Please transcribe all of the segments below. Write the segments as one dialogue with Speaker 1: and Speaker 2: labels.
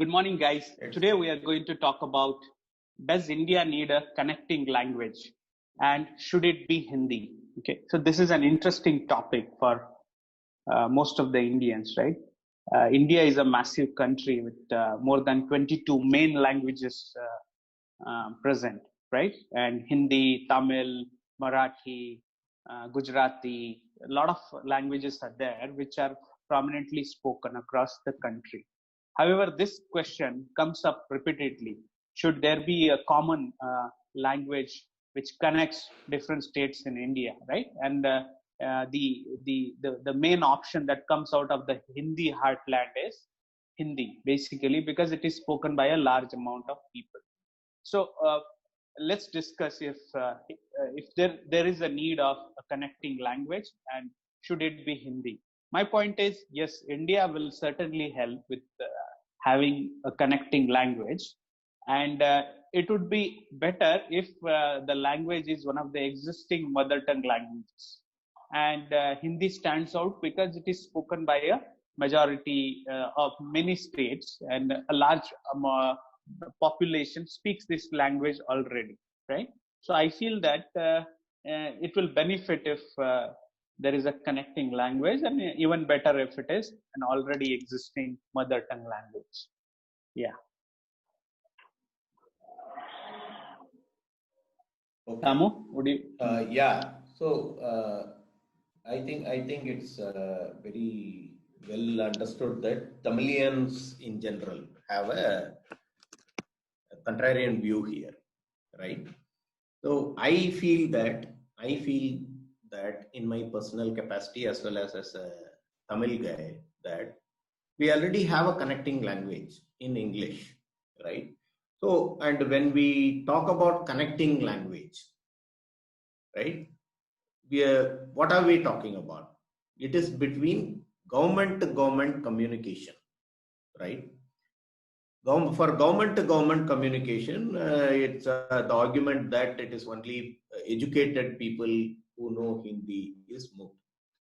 Speaker 1: Good morning, guys. Today we are going to talk about, does India need a connecting language and should it be Hindi? Okay, so this is an interesting topic for most of the Indians, right? India is a massive country with more than 22 main languages present, right? And Hindi, Tamil, Marathi, Gujarati, a lot of languages are there which are prominently spoken across the country. However, this question comes up repeatedly. Should there be a common language which connects different states in India, right? And the main option that comes out of the Hindi heartland is Hindi, basically, because it is spoken by a large amount of people. So let's discuss if there is a need of a connecting language and should it be Hindi. My point is, yes, India will certainly help with having a connecting language, and it would be better if the language is one of the existing mother tongue languages. And Hindi stands out because it is spoken by a majority of many states, and a large population speaks this language already, right? So I feel that it will benefit if there is a connecting language, and even better if it is an already existing mother tongue language. Yeah.
Speaker 2: Okay.
Speaker 1: Tamu, would you?
Speaker 2: Yeah. So I think it's very well understood that Tamilians in general have a contrarian view here, right? So I feel that in my personal capacity as well as a Tamil guy, that we already have a connecting language in English, right? So, and when we talk about connecting language, right, what are we talking about? It is between government to government communication, right? For government to government communication, it's the argument that it is only educated people who know Hindi is moved.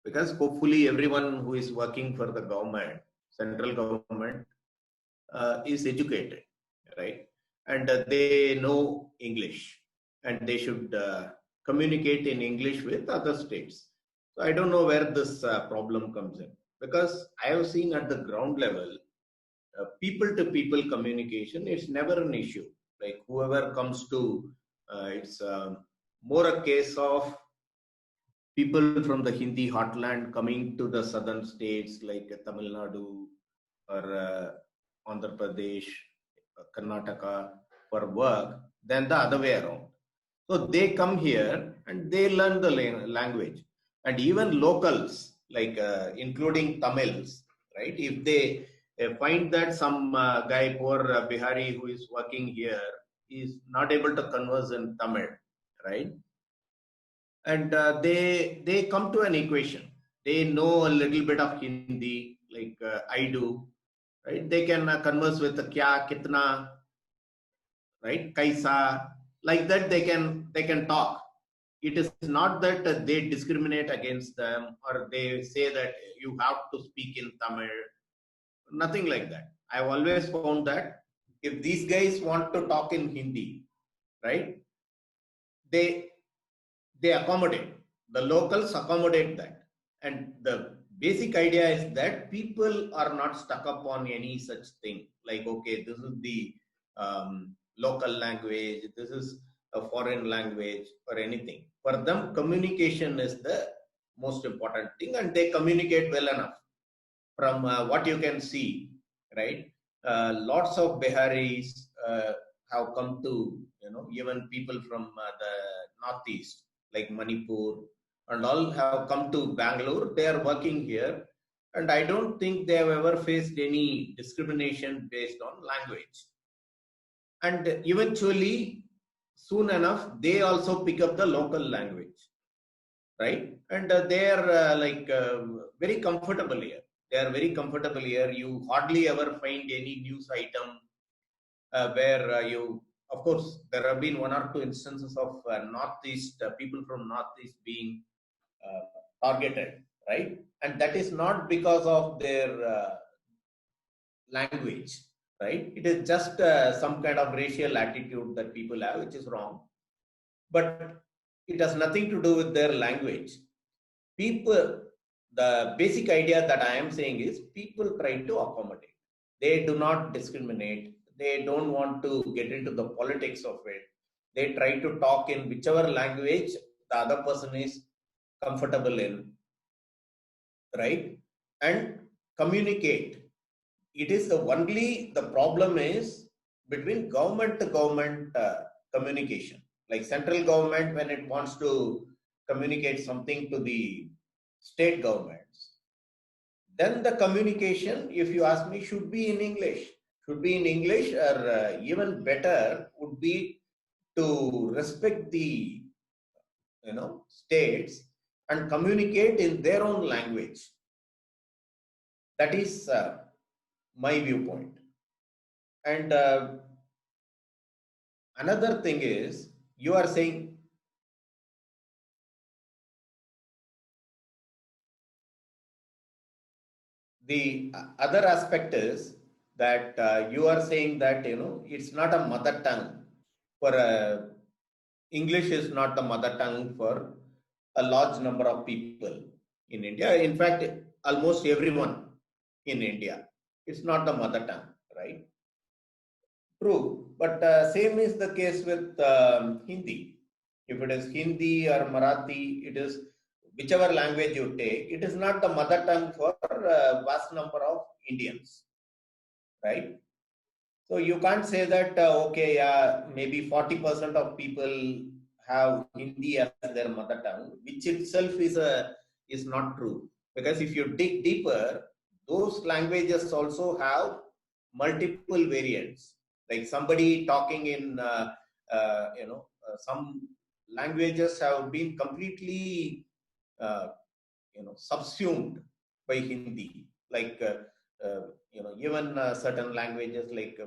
Speaker 2: Because hopefully everyone who is working for the government, central government, is educated, right? And they know English, and they should communicate in English with other states. So I don't know where this problem comes in, because I have seen at the ground level, people to people communication is never an issue. Like whoever comes to, it's more a case of people from the Hindi heartland coming to the southern states like Tamil Nadu or Andhra Pradesh, Karnataka for work, than the other way around. So they come here and they learn the language. And even locals, like including Tamils, right? If they find that some guy, poor Bihari who is working here, is not able to converse in Tamil, right? And they come to an equation. They know a little bit of Hindi, like I do, right? They can converse with kya, kitna, right? Kaisa, like that. They can talk. It is not that they discriminate against them or they say that you have to speak in Tamil. Nothing like that. I've always found that if these guys want to talk in Hindi, right? They accommodate. The locals accommodate that. And the basic idea is that people are not stuck up on any such thing. Like, okay, this is the local language, this is a foreign language or anything. For them, communication is the most important thing, and they communicate well enough. From what you can see, right? Lots of Biharis have come to, even people from the northeast, like Manipur, and all have come to Bangalore. They are working here, and I don't think they have ever faced any discrimination based on language. And eventually, soon enough, they also pick up the local language, right? And they are very comfortable here. They are very comfortable here. You hardly ever find any news item where of course, there have been one or two instances of Northeast, people from Northeast being targeted, right? And that is not because of their language, right? It is just some kind of racial attitude that people have, which is wrong. But it has nothing to do with their language. People, the basic idea that I am saying is people try to accommodate. They do not discriminate. They don't want to get into the politics of it. They try to talk in whichever language the other person is comfortable in, right? And communicate. It is only the problem is between government to government communication. Like central government, when it wants to communicate something to the state governments, then the communication, if you ask me, should be in English. Should be in English, or even better would be to respect the states and communicate in their own language. That is my viewpoint. And another thing is, you are saying the other aspect is that you are saying that it's not a mother tongue for English is not the mother tongue for a large number of people in India. In fact, almost everyone in India, it's not the mother tongue, right? True, but same is the case with Hindi. If it is Hindi or Marathi, it is whichever language you take, it is not the mother tongue for a vast number of Indians, right? So you can't say that, okay, yeah, maybe 40% of people have Hindi as their mother tongue, which itself is not true. Because if you dig deeper, those languages also have multiple variants. Like somebody talking in, some languages have been completely, subsumed by Hindi. Like, even certain languages like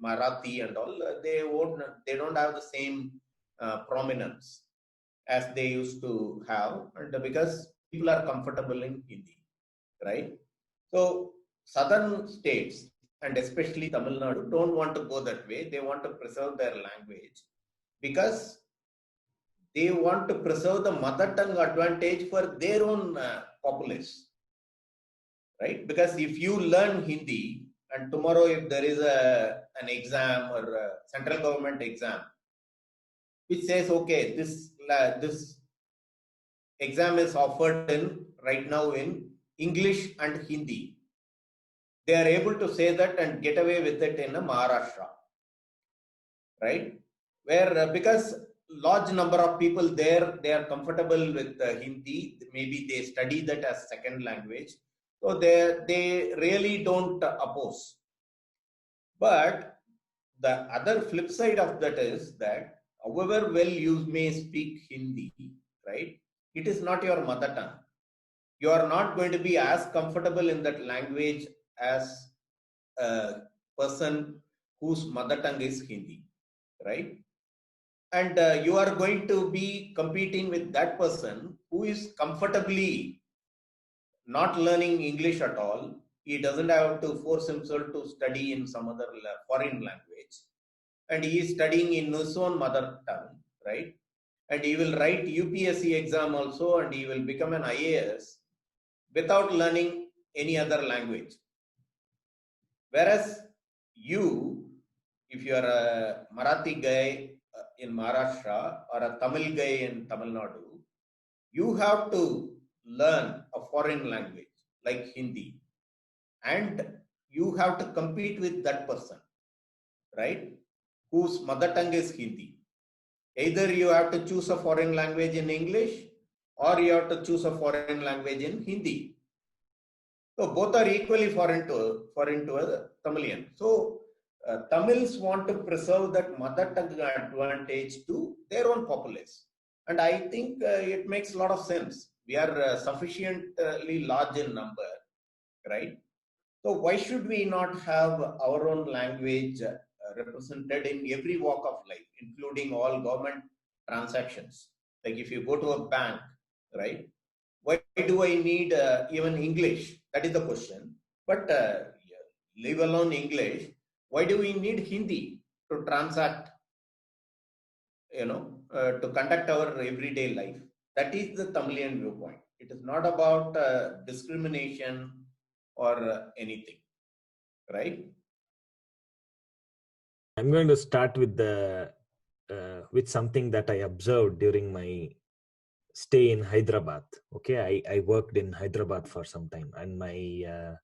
Speaker 2: Marathi and all, they don't have the same prominence as they used to have, and because people are comfortable in Hindi, right? So southern states and especially Tamil Nadu don't want to go that way. They want to preserve their language because they want to preserve the mother tongue advantage for their own populace, right? Because if you learn Hindi and tomorrow if there is an exam or a central government exam which says, okay, this exam is offered in right now in English and Hindi, they are able to say that and get away with it in a Maharashtra, right? Where because large number of people there, they are comfortable with Hindi, maybe they study that as second language, so they really don't oppose. But the other flip side of that is that however well you may speak Hindi, right, it is not your mother tongue. You are not going to be as comfortable in that language as a person whose mother tongue is Hindi, right? And you are going to be competing with that person who is comfortably not learning English at all. He doesn't have to force himself to study in some other foreign language, and he is studying in his own mother tongue, right? And he will write UPSC exam also, and he will become an IAS without learning any other language. Whereas you, if you are a Marathi guy in Maharashtra or a Tamil guy in Tamil Nadu, you have to learn a foreign language like Hindi, and you have to compete with that person, right, whose mother tongue is Hindi. Either you have to choose a foreign language in English or you have to choose a foreign language in Hindi. So both are equally foreign to a Tamilian. So Tamils want to preserve that mother tongue advantage to their own populace. And I think it makes a lot of sense. We are sufficiently large in number, right? So why should we not have our own language represented in every walk of life, including all government transactions? Like if you go to a bank, right? Why do I need even English? That is the question. But leave alone English. Why do we need Hindi to transact, to conduct our everyday life? That is the Tamilian viewpoint. It is not about discrimination or anything, right?
Speaker 3: I'm going to start with something that I observed during my stay in Hyderabad. Okay, I worked in Hyderabad for some time, and my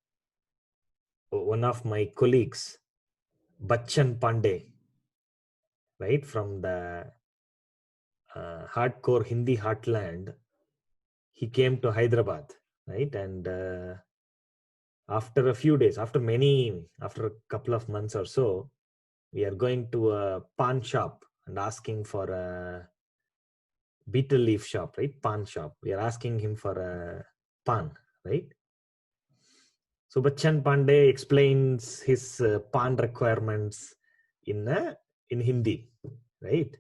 Speaker 3: one of my colleagues, Bachchan Pandey, right, from the hardcore Hindi heartland, he came to Hyderabad, right, and after a few days, after a couple of months or so, we are going to a pawn shop and asking for a betel leaf shop, right? Pawn shop. We are asking him for a pawn, right? So Bachchan Pandey explains his pawn requirements in Hindi, right?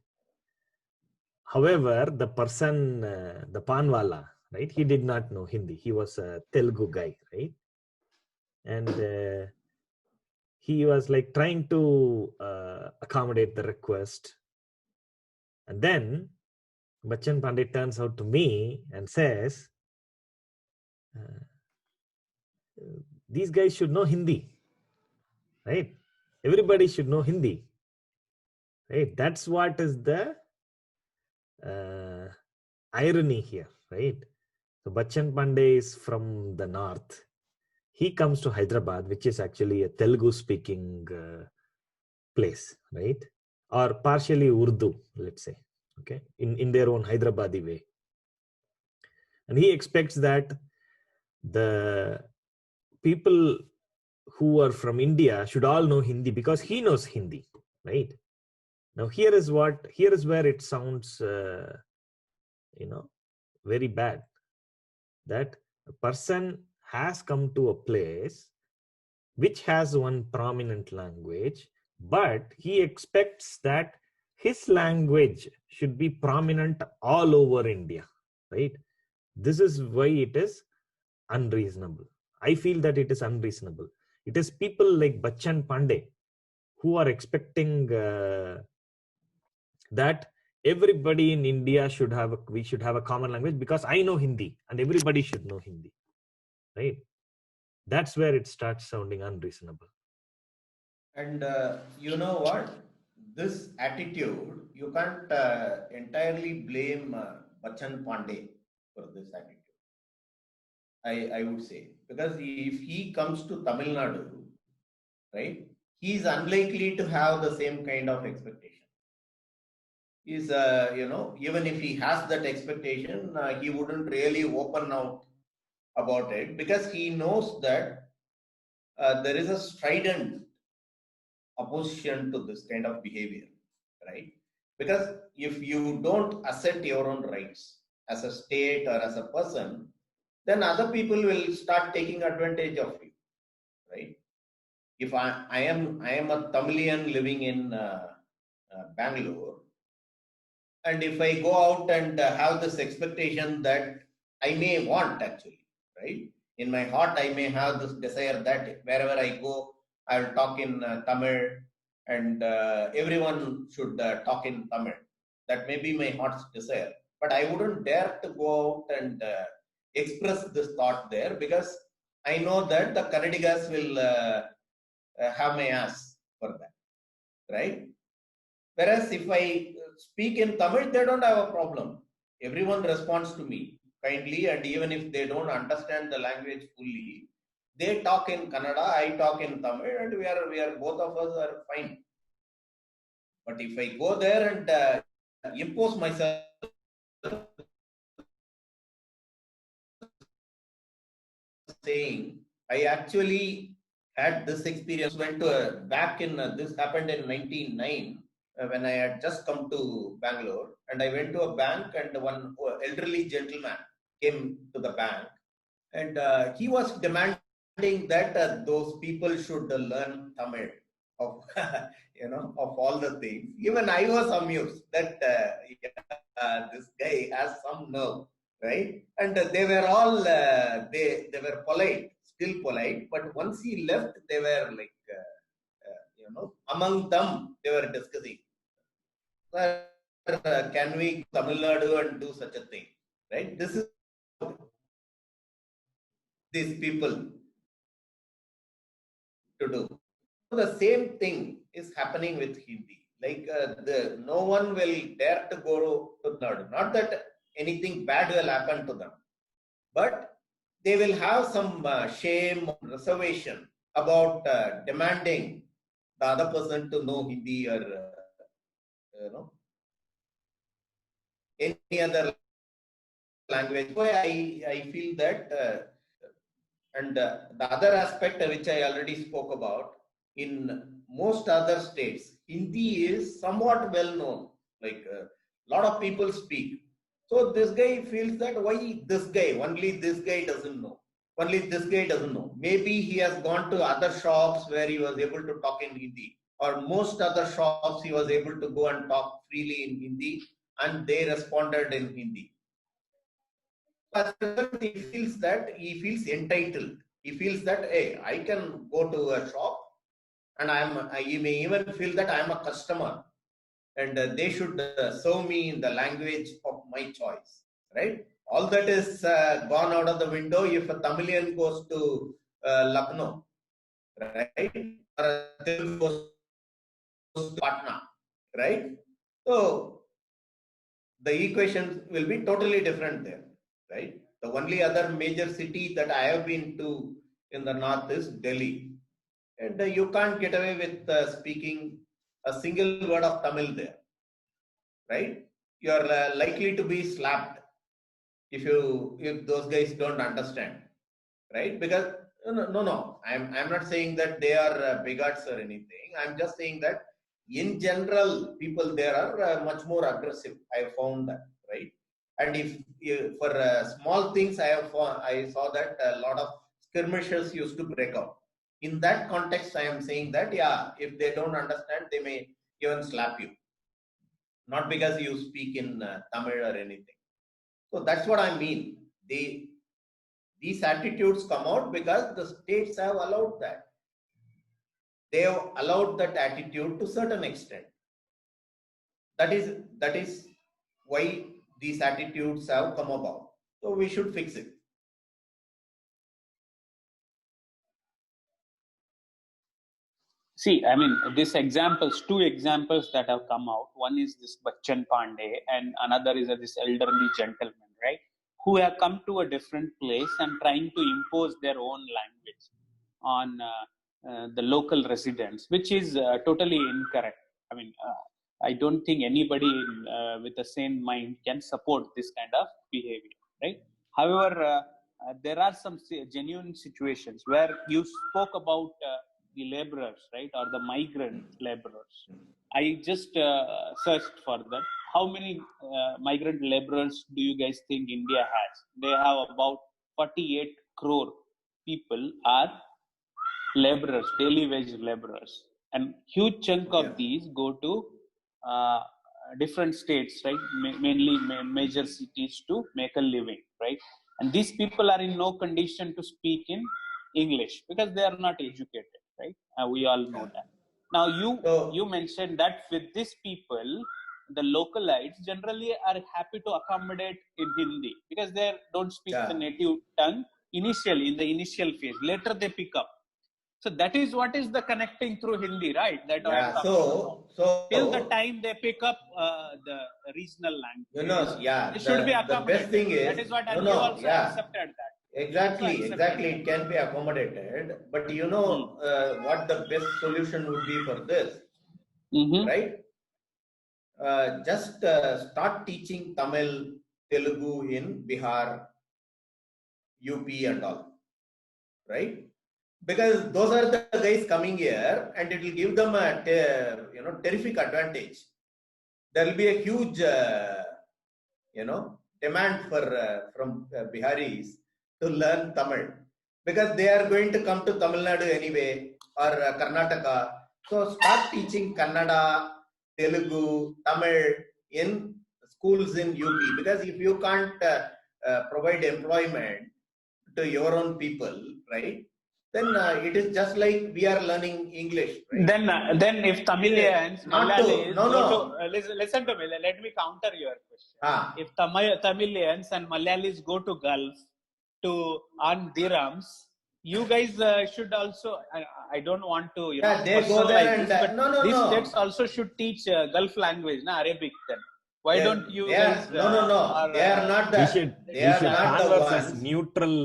Speaker 3: However, the person, the paanwala, right? He did not know Hindi. He was a Telugu guy, right? And he was like trying to accommodate the request. And then Bachchan Pandey turns out to me and says, these guys should know Hindi, right? Everybody should know Hindi, right? That's what is the irony here, right? So Bachchan Pandey is from the north. He comes to Hyderabad, which is actually a Telugu speaking place, right? Or partially Urdu, let's say, okay, in their own Hyderabadi way. And he expects that the people who are from India should all know Hindi because he knows Hindi, right? Now here is where it sounds, very bad. That a person has come to a place which has one prominent language, but he expects that his language should be prominent all over India, right? This is why it is unreasonable. I feel that it is unreasonable. It is people like Bachchan Pandey who are expecting that everybody in India we should have a common language because I know Hindi and everybody should know Hindi, right? That's where it starts sounding unreasonable.
Speaker 2: And you know what? This attitude, you can't entirely blame Bachchan Pandey for this attitude. I would say, because if he comes to Tamil Nadu, right, he is unlikely to have the same kind of expectation. Is even if he has that expectation, he wouldn't really open out about it because he knows that there is a strident opposition to this kind of behavior, right? Because if you don't assert your own rights as a state or as a person, then other people will start taking advantage of you, right? If I am a Tamilian living in Bangalore, and if I go out and have this expectation that I may want actually, right? In my heart, I may have this desire that wherever I go, I'll talk in Tamil, and everyone should talk in Tamil. That may be my heart's desire. But I wouldn't dare to go out and express this thought there because I know that the Kannadigas will have my ass for that, right? Whereas if I speak in Tamil, they don't have a problem. Everyone responds to me kindly, and even if they don't understand the language fully, they talk in Kannada, I talk in Tamil, and we are both of us are fine. But if I go there and impose myself, saying I actually had this experience. Went to back in this happened in 1999 when I had just come to Bangalore, and I went to a bank, and one elderly gentleman came to the bank, and he was demanding that those people should learn Tamil of of all the things. Even I was amused that this guy has some nerve, right? And they were all they were polite, still polite, but once he left, they were like among them they were discussing, sir, can we Tamil Nadu and do such a thing, right? This is these people to do. So the same thing is happening with Hindi. Like no one will dare to go to Nadu. Not that anything bad will happen to them, but they will have some shame, reservation about demanding the other person to know Hindi or any other language. So I feel that, and the other aspect which I already spoke about, in most other states, Hindi is somewhat well known. Like a lot of people speak. So this guy feels that why this guy, only this guy doesn't know. Only this guy doesn't know. Maybe he has gone to other shops where he was able to talk in Hindi, or most other shops he was able to go and talk freely in Hindi, and they responded in Hindi. But he feels entitled. He feels that, hey, I can go to a shop and you may even feel that I am a customer and they should serve me in the language of my choice, right? All that is gone out of the window if a Tamilian goes to Lucknow, right? Or a Telugu goes to Patna, right? So the equations will be totally different there, right? The only other major city that I have been to in the north is Delhi. And you can't get away with speaking a single word of Tamil there, right? You are likely to be slapped if those guys don't understand, right? Because no, I'm not saying that they are bigots or anything. I'm just saying that in general, people there are much more aggressive. I found that, right? And if for small things, I saw that a lot of skirmishes used to break out. In that context, I am saying that, yeah, if they don't understand, they may even slap you. Not because you speak in Tamil or anything. So that's what I mean. These attitudes come out because the states have allowed that. They have allowed that attitude to a certain extent. That is why these attitudes have come about. So we should fix it.
Speaker 1: See, I mean, two examples that have come out. One is this Bachchan Pandey, and another is this elderly gentleman, right? Who have come to a different place and trying to impose their own language on the local residents, which is totally incorrect. I mean, I don't think anybody with a sane mind can support this kind of behavior, right? However, there are some genuine situations where you spoke about the laborers, right, or the migrant laborers. I just searched for that. How many migrant laborers do you guys think India has? They have about 48 crore people are laborers, daily wage laborers, and huge chunk of these go to different states, right? Mainly major cities to make a living, right? And these people are in no condition to speak in English because they are not educated, right? We all know that. Now you mentioned that with these people, the localites generally are happy to accommodate in Hindi because they don't speak the native tongue initially in the initial phase. Later they pick up. So that is what is the connecting through Hindi, right? That
Speaker 2: So
Speaker 1: till the time they pick up the regional language,
Speaker 2: it
Speaker 1: should be accommodated.
Speaker 2: The best thing is,
Speaker 1: that is what you also accepted that.
Speaker 2: Exactly. It can be accommodated, but what the best solution would be for this, right? Just start teaching Tamil, Telugu in Bihar, UP and all, right? Because those are the guys coming here and it will give them a terrific advantage. There will be a huge demand from Biharis to learn Tamil because they are going to come to Tamil Nadu anyway or Karnataka. So start teaching Kannada, Telugu, Tamil in schools in UP because if you can't provide employment to your own people, right? then it is just like we are learning English, right?
Speaker 1: Then if Tamilians, Malayalis
Speaker 2: no,
Speaker 1: go
Speaker 2: no.
Speaker 1: to listen to me. Let me counter your question. If Tamilians and Malayalis go to Gulf to earn dirhams, you guys should also. I don't want to
Speaker 2: They go there and
Speaker 1: this, but
Speaker 2: no.
Speaker 1: these states also should teach Gulf language, Arabic. Then why don't you guys?
Speaker 2: No. They are not the.
Speaker 3: We should converse as neutral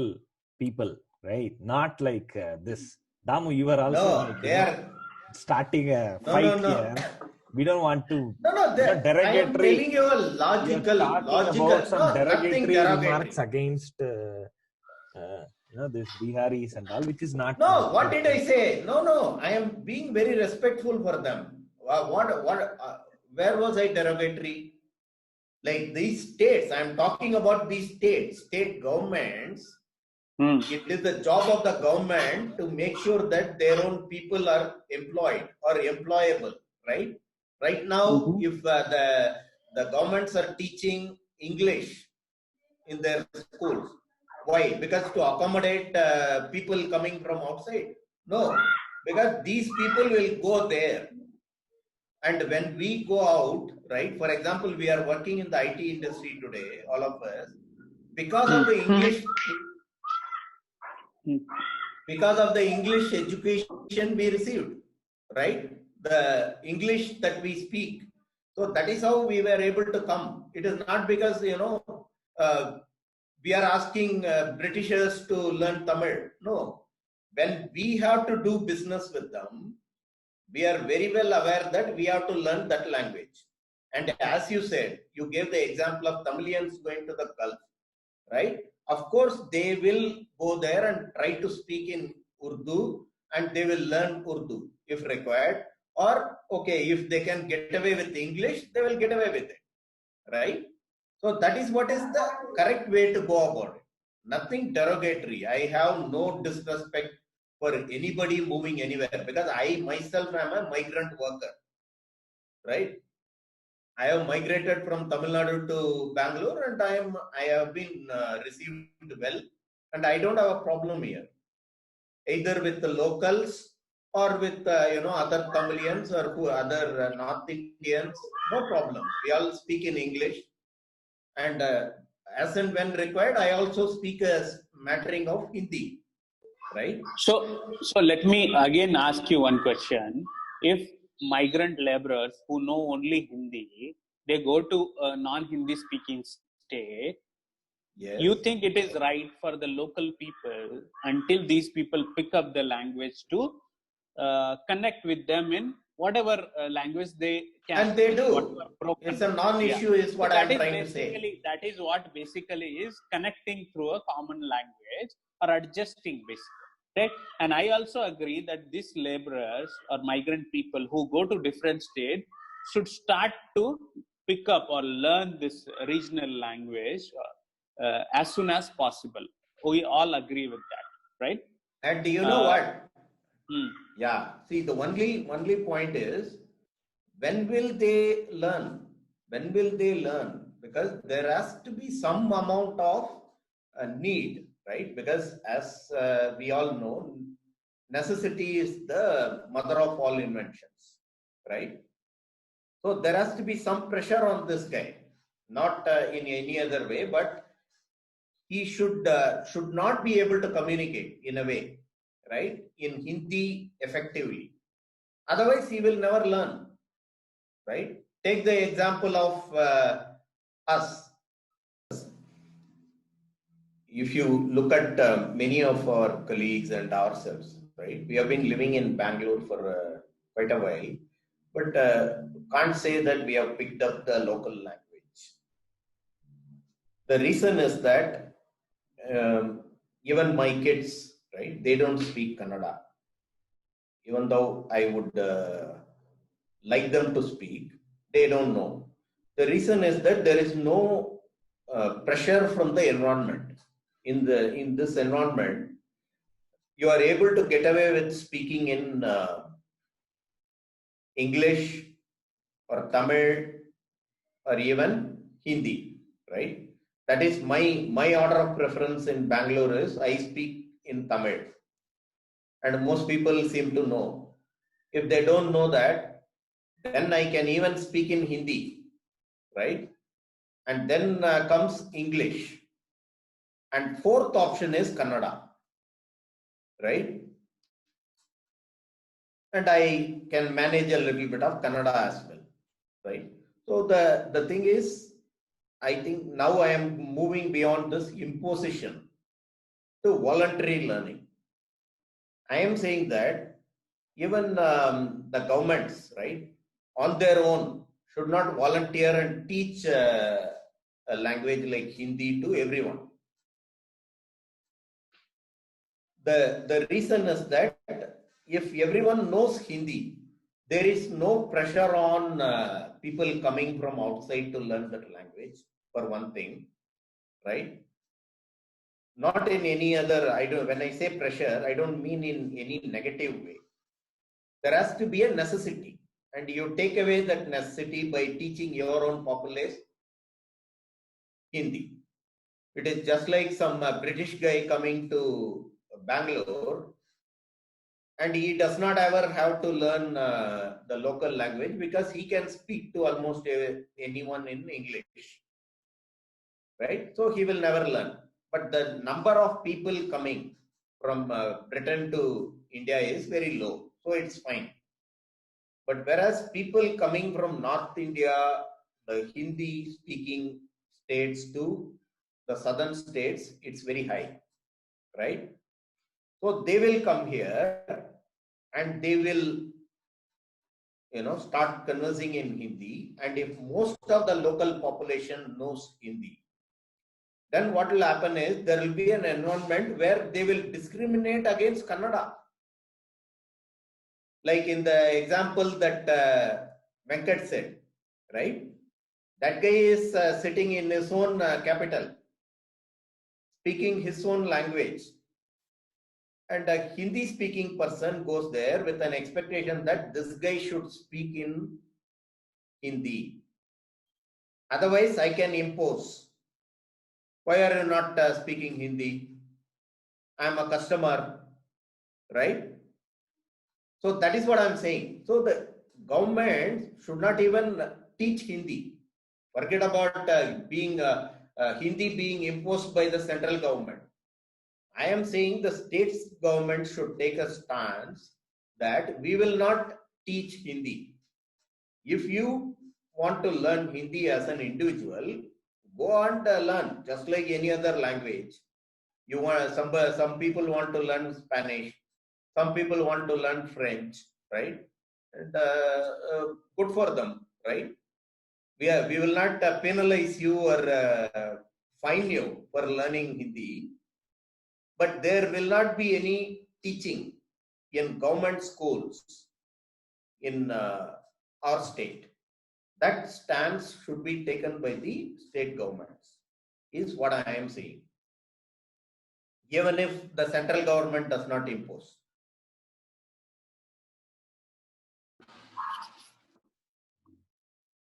Speaker 3: people, right? Not like this. Damu, you are also starting a fight here. We don't want to.
Speaker 2: I am telling you a logical.
Speaker 3: About some derogatory remarks against this Biharis and all, which is not.
Speaker 2: No, what did I say? No. I am being very respectful for them. Where was I derogatory? Like these states, I am talking about these state governments. It is the job of the government to make sure that their own people are employed or employable, right? Right now, if the governments are teaching English in their schools, why? Because to accommodate people coming from outside? No, because these people will go there. And when we go out, right? For example, we are working in the IT industry today, all of us, because of the English. Because of the English education we received, right? The English that we speak. So that is how we were able to come. It is not because, we are asking Britishers to learn Tamil. No. When we have to do business with them, we are very well aware that we have to learn that language. And as you said, you gave the example of Tamilians going to the Gulf, right? Of course, they will go there and try to speak in Urdu, and they will learn Urdu if required. Or, okay, if they can get away with English, they will get away with it, right? So that is what is the correct way to go about it. Nothing derogatory. I have no disrespect for anybody moving anywhere, because I myself am a migrant worker, right? I have migrated from Tamil Nadu to Bangalore, and I have been received well, and I don't have a problem here, either with the locals or with other Tamilians or other North Indians. No problem. We all speak in English, and as and when required, I also speak a smattering of Hindi, right?
Speaker 1: So let me again ask you one question. If migrant laborers who know only Hindi, they go to a non-Hindi speaking state,
Speaker 2: yes,
Speaker 1: you think it is right for the local people, until these people pick up the language, to connect with them in whatever language they can?
Speaker 2: And they do. It's a non-issue, is what I'm trying to say.
Speaker 1: That is what basically is connecting through a common language, or adjusting basically. Right? And I also agree that these laborers or migrant people who go to different states should start to pick up or learn this regional language as soon as possible. We all agree with that, right?
Speaker 2: And do you know what? Yeah. See, the only point is, when will they learn? When will they learn? Because there has to be some amount of need, right? Because as we all know, necessity is the mother of all inventions, right? So there has to be some pressure on this guy, not in any other way, but he should not be able to communicate in a way, right, in Hindi effectively. Otherwise, he will never learn, right? Take the example of us. If you look at many of our colleagues and ourselves, right, we have been living in Bangalore for quite a while, but can't say that we have picked up the local language. The reason is that even my kids, right, they don't speak Kannada, even though I would like them to speak. They don't know. The reason is that there is no pressure from the environment. In this environment, you are able to get away with speaking in English or Tamil or even Hindi, right? That is my order of preference in Bangalore is I speak in Tamil. and most people seem to know. If they don't know that, then I can even speak in Hindi, right? And then comes English. And fourth option is Kannada, right? And I can manage a little bit of Kannada as well, right? So the thing is, I think now I am moving beyond this imposition to voluntary learning. I am saying that even the governments, right, on their own should not volunteer and teach a language like Hindi to everyone. The reason is that if everyone knows Hindi, there is no pressure on people coming from outside to learn that language, for one thing, right? Not in any other, when I say pressure, I don't mean in any negative way. There has to be a necessity, and you take away that necessity by teaching your own populace Hindi. It is just like some British guy coming to Bangalore, and he does not ever have to learn the local language because he can speak to almost anyone in English, right? So he will never learn. But the number of people coming from Britain to India is very low, so it's fine. But whereas people coming from North India, the Hindi speaking states to the southern states, it's very high, right? So they will come here and they will, start conversing in Hindi. And if most of the local population knows Hindi, then what will happen is there will be an environment where they will discriminate against Kannada. Like in the example that Venkat said, right? That guy is sitting in his own capital, speaking his own language. And a Hindi speaking person goes there with an expectation that this guy should speak in Hindi. Otherwise, I can impose. Why are you not speaking Hindi? I am a customer, right? So that is what I am saying. So the government should not even teach Hindi. Forget about Hindi being imposed by the central government. I am saying the state's government should take a stance that we will not teach Hindi. If you want to learn Hindi as an individual, go on to learn just like any other language. You want some people want to learn Spanish, some people want to learn French, right? And good for them, right? We will not penalize you or fine you for learning Hindi. But there will not be any teaching in government schools in our state. That stance should be taken by the state governments, is what I am saying. Even if the central government does not impose.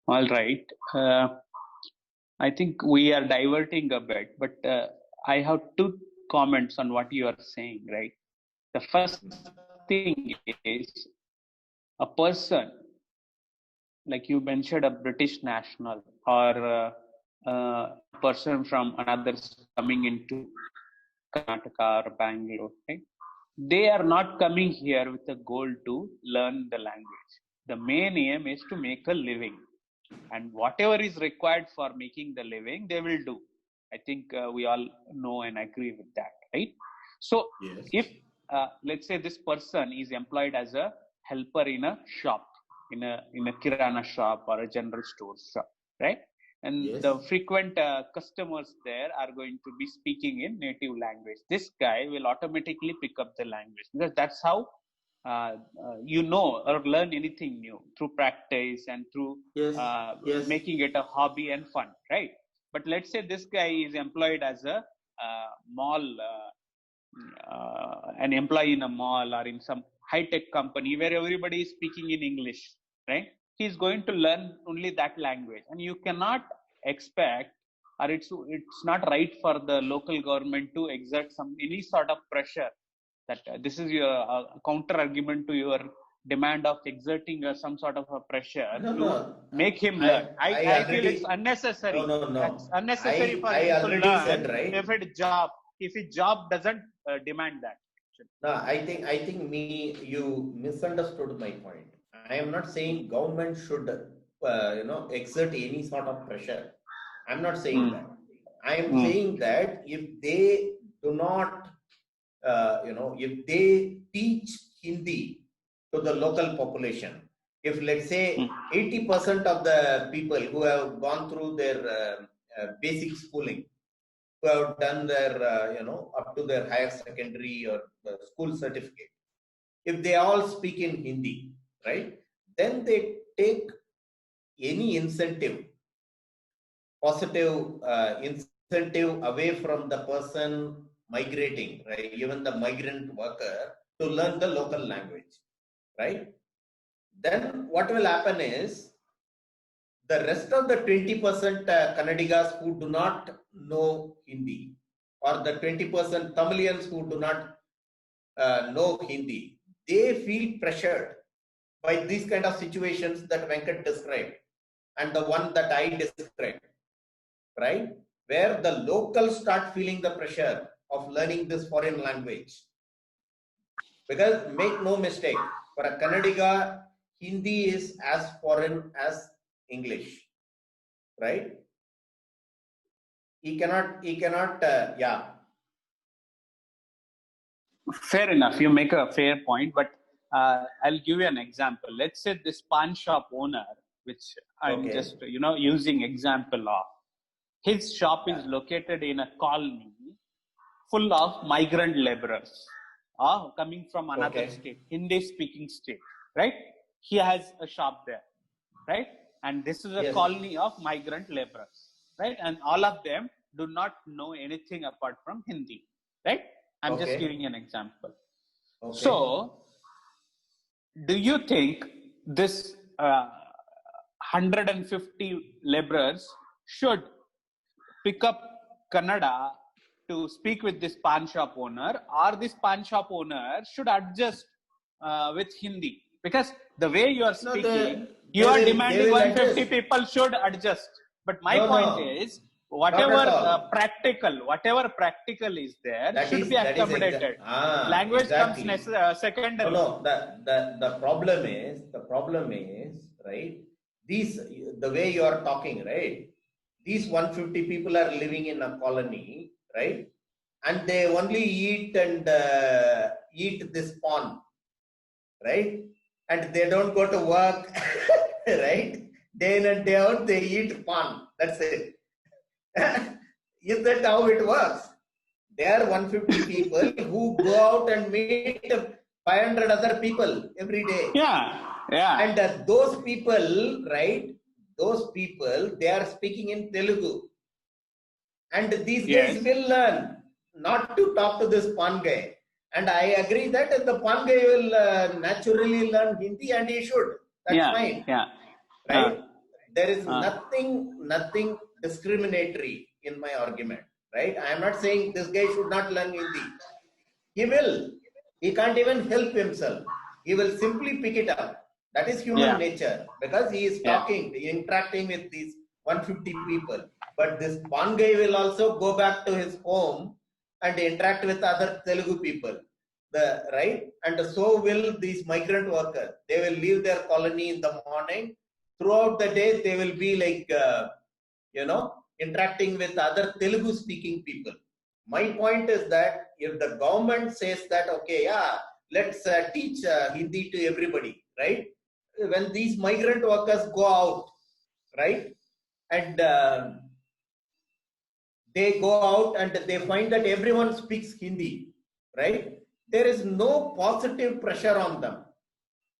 Speaker 1: All right. I think we are diverting a bit, but I have two comments on what you are saying, right? The first thing is a person, like you mentioned, a British national or a person from another coming into Karnataka or Bangalore, right? They are not coming here with a goal to learn the language. The main aim is to make a living, and whatever is required for making the living, they will do. I think we all know and agree with that, right? So
Speaker 2: yes.
Speaker 1: If let's say this person is employed as a helper in a shop, in a kirana shop or a general store shop, right? And
Speaker 2: yes.
Speaker 1: The frequent customers there are going to be speaking in native language. This guy will automatically pick up the language because that's how you know or learn anything new, through practice and through
Speaker 2: yes. Yes.
Speaker 1: making it a hobby and fun, right? But let's say this guy is employed as a mall an employee in a mall or in some high-tech company where everybody is speaking in English, right? He's going to learn only that language, and you cannot expect, or it's not right for the local government to exert any sort of pressure that this is your counter argument to your demand of exerting some sort of a pressure to make him learn. I feel it's unnecessary.
Speaker 2: No.
Speaker 1: It's unnecessary for
Speaker 2: I
Speaker 1: him to
Speaker 2: already
Speaker 1: learn
Speaker 2: said, right?
Speaker 1: if his job doesn't demand that.
Speaker 2: No, I think you misunderstood my point. I am not saying government should exert any sort of pressure. I'm not saying that. I am saying that if they do not if they teach Hindi to the local population, if let's say 80% of the people who have gone through their basic schooling, who have done their up to their higher secondary or school certificate, if they all speak in Hindi, right, then they take any positive incentive away from the person migrating, right, even the migrant worker, to learn the local language, right? Then what will happen is the rest of the 20% Kannadigas who do not know Hindi, or the 20% Tamilians who do not know Hindi, they feel pressured by these kind of situations that Venkat described and the one that I described, right? Where the locals start feeling the pressure of learning this foreign language. Because make no mistake, for a Kannadiga, Hindi is as foreign as English, right? He cannot, yeah.
Speaker 1: Fair enough. You make a fair point, but I'll give you an example. Let's say this pawn shop owner, which I'm just, using example of, his shop is located in a colony full of migrant laborers coming from another state, Hindi-speaking state, right? He has a shop there, right? And this is a colony of migrant laborers, right? And all of them do not know anything apart from Hindi, right? I'm just giving an example. So, do you think this 150 laborers should pick up Kannada to speak with this pawn shop owner, or this pawn shop owner should adjust with Hindi? Because the way you are speaking, you are demanding 150 people should adjust. But my point is, whatever practical is there should be accommodated. Language comes secondary.
Speaker 2: No, the problem is, right? The way you are talking, right? These 150 people are living in a colony, right? And they only eat this pawn, right? And they don't go to work, right? Day in and day out, they eat pawn. That's it. Is that how it works? There are 150 people who go out and meet 500 other people every day.
Speaker 1: Yeah.
Speaker 2: And those people, right? Those people, they are speaking in Telugu. And these guys will learn not to talk to this pawn guy. And I agree that the pawn guy will naturally learn Hindi, and he should. That's fine. Right? There is nothing discriminatory in my argument. Right? I am not saying this guy should not learn Hindi. He will. He can't even help himself. He will simply pick it up. That is human nature, because he is talking, interacting with these 150 people. But this pawn guy will also go back to his home and interact with other Telugu people. Right? And so will these migrant workers. They will leave their colony in the morning. Throughout the day, they will be like, interacting with other Telugu speaking people. My point is that if the government says that, let's teach Hindi to everybody, right? When these migrant workers go out, right? And they go out and they find that everyone speaks Hindi, right? There is no positive pressure on them.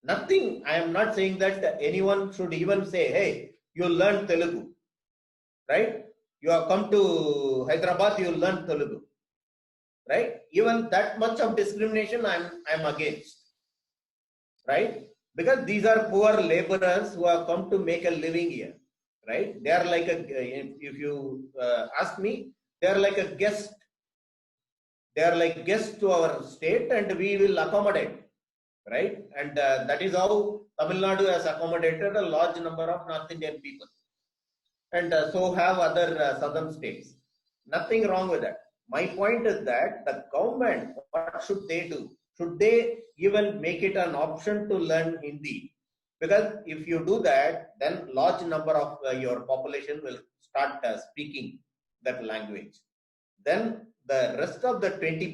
Speaker 2: Nothing. I am not saying that anyone should even say, hey, you learn Telugu, right? You have come to Hyderabad, you learn Telugu, right? Even that much of discrimination I'm against, right? Because these are poor laborers who have come to make a living here, right? They are like if you ask me, they are like a guest. They are like guests to our state and we will accommodate, right? And that is how Tamil Nadu has accommodated a large number of North Indian people. And so have other southern states. Nothing wrong with that. My point is that the government, what should they do? Should they even make it an option to learn Hindi? Because if you do that, then large number of your population will start speaking that language. Then the rest of the 20%,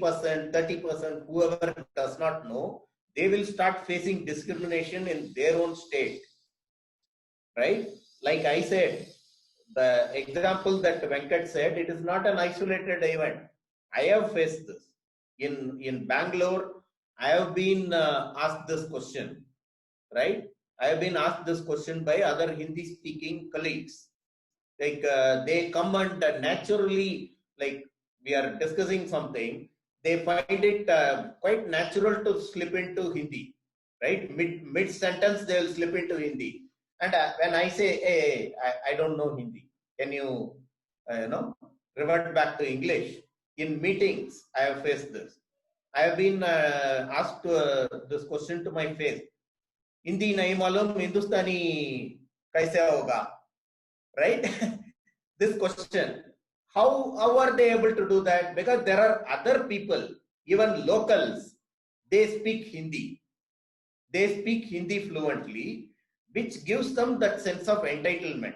Speaker 2: 30%, whoever does not know, they will start facing discrimination in their own state, right? Like I said, the example that Venkat said, it is not an isolated event. I have faced this. In Bangalore, I have been asked this question, right? I have been asked this question by other Hindi speaking colleagues. Like they come and naturally, like we are discussing something, they find it quite natural to slip into Hindi, right? Mid sentence, they will slip into Hindi. And when I say, hey, I don't know Hindi, can you, revert back to English? In meetings, I have faced this. I have been asked this question to my face. Hindi nahi malum, Hindustani kaise hoga? Right? This question. How are they able to do that? Because there are other people, even locals, they speak Hindi. They speak Hindi fluently, which gives them that sense of entitlement.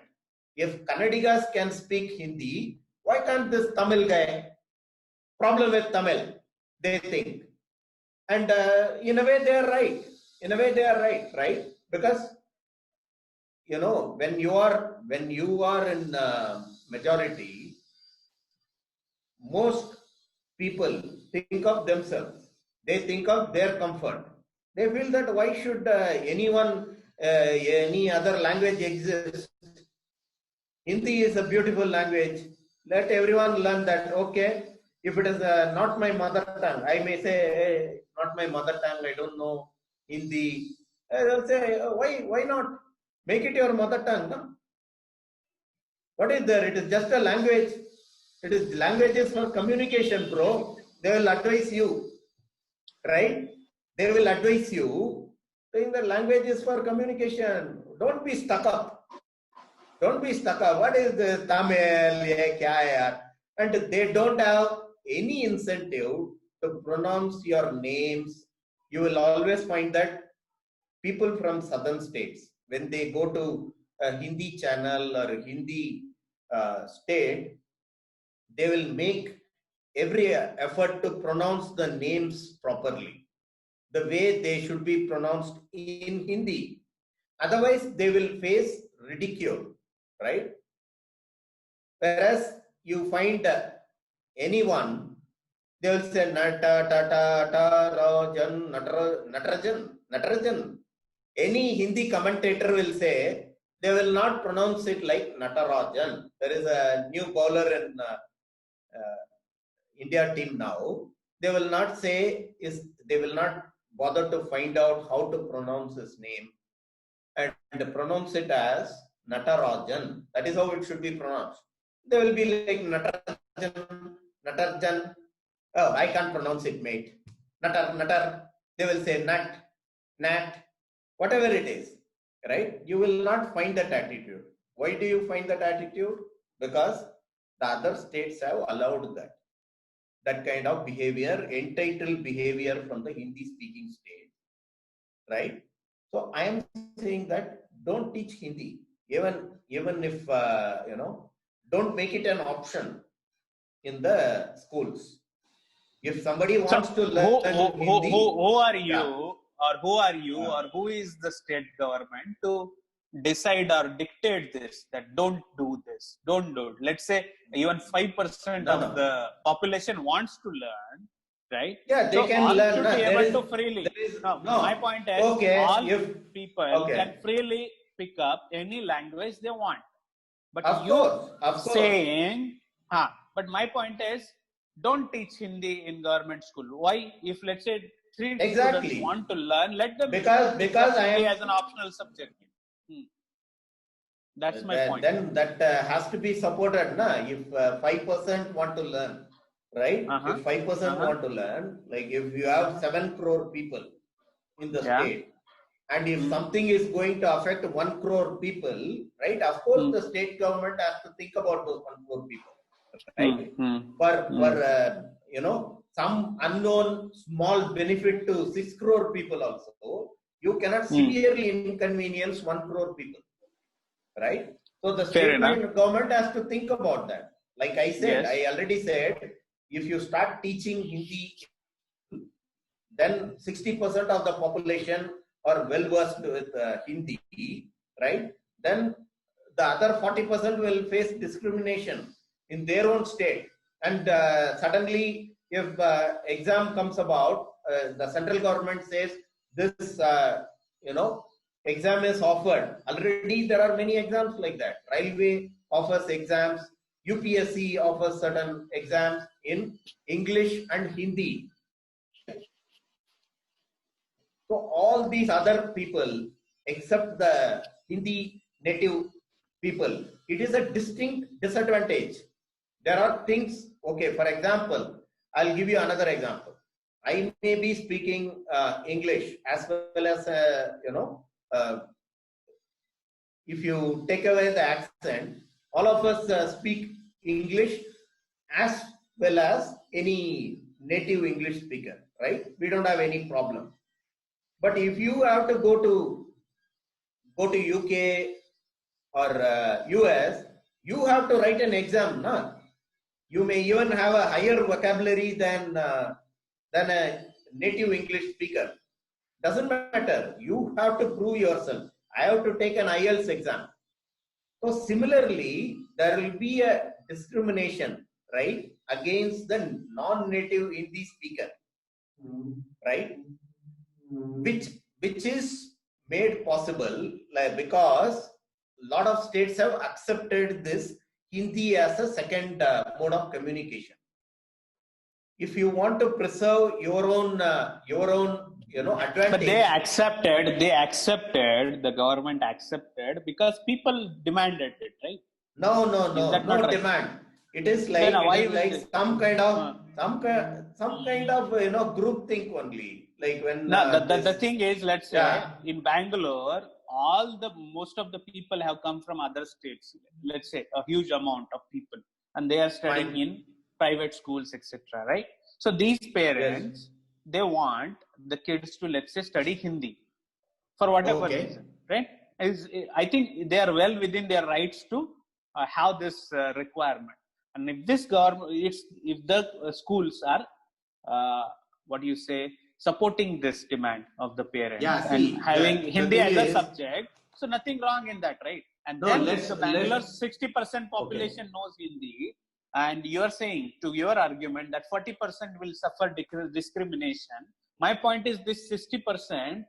Speaker 2: If Kannadigas can speak Hindi, why can't this Tamil guy? Problem with Tamil, they think. And in a way they are right. In a way they are right, right? Because, when you are in majority, most people think of themselves. They think of their comfort. They feel that why should any other language exist? Hindi is a beautiful language. Let everyone learn that. Okay, if it is not my mother tongue, I may say, hey, not my mother tongue, I don't know Hindi. They'll say, why not? Make it your mother tongue. No? What is there? It is just a language. It is languages for communication, bro. They will advise you, right? They will advise you saying that language is for communication. Don't be stuck up. Don't be stuck up. What is this Tamil? And they don't have any incentive to pronounce your names. You will always find that people from southern states, when they go to a Hindi channel or a Hindi state, they will make every effort to pronounce the names properly, the way they should be pronounced in Hindi. Otherwise, they will face ridicule, right? Whereas you find anyone, they will say Nata, Tata, Ta, Rajan, Natarajan. Any Hindi commentator will say, they will not pronounce it like Natarajan. There is a new bowler in India team now. They will not bother to find out how to pronounce his name and pronounce it as Natarajan. That is how it should be pronounced. They will be like Natarjan. Oh, I can't pronounce it, mate. Natar. They will say Nat, whatever it is, right? You will not find that attitude. Why do you find that attitude? Because the other states have allowed that kind of behavior, entitled behavior from the Hindi-speaking state, right? So I am saying that don't teach Hindi, even if don't make it an option in the schools. If somebody wants to learn Hindi,
Speaker 1: who are you, or who is the state government to decide or dictate this, that don't do this, don't do it? Let's say even 5% of the population wants to learn, right?
Speaker 2: Yeah, they can learn.
Speaker 1: Should be able to freely. My point is, all people can freely pick up any language they want. But
Speaker 2: of course.
Speaker 1: saying, but my point is, don't teach Hindi in government school. Why? If let's say 3 students want to learn, let them
Speaker 2: because I am
Speaker 1: as an optional subject. That's my point.
Speaker 2: Then that has to be supported, na? If 5% want to learn, right? If 5% want to learn, like if you have 7 crore people in the state, and if something is going to affect 1 crore people, right? Of course, the state government has to think about those 1 crore people, right? For you know, some unknown small benefit to 6 crore people also, you cannot severely inconvenience 1 crore people, right? So the state government has to think about that. Like I said, I already said, if you start teaching Hindi, then 60% of the population are well versed with Hindi, right? Then the other 40% will face discrimination in their own state. And suddenly, if exam comes about, the central government says this, you know, exam is offered. Already there are many exams like that. Railway offers exams, UPSC offers certain exams in English and Hindi. So all these other people, except the Hindi native people, it is a distinct disadvantage. There are things, okay, for example, I'll give you another example. I may be speaking English as well as, you know, if you take away the accent, all of us speak English as well as any native English speaker, right? We don't have any problem. But if you have to go to UK or US, you have to write an exam, no? You may even have a higher vocabulary than a native English speaker. Doesn't matter. You have to prove yourself. I have to take an IELTS exam. So similarly, there will be a discrimination, right, against the non-native Hindi speaker, right? Which is made possible because a lot of states have accepted this Hindi as a second mode of communication. If you want to preserve your own you know, advantage.
Speaker 1: But they accepted, the government accepted because people demanded it, right?
Speaker 2: No demand. It is like, some kind of you know, group think only. Like when
Speaker 1: the thing is, let's say in Bangalore, most of the people have come from other states. Let's say a huge amount of people, and they are studying in private schools, etc. Right? So these parents, they want the kids to, let's say, study Hindi for whatever reason, right? I think they are well within their rights to have this requirement. And if this government, if the schools are, supporting this demand of the parents and having Hindi as a subject, so nothing wrong in that, right? And then if the Bangalore 60% population knows Hindi, and you are saying, to your argument, that 40% will suffer discrimination. My point is, this 60%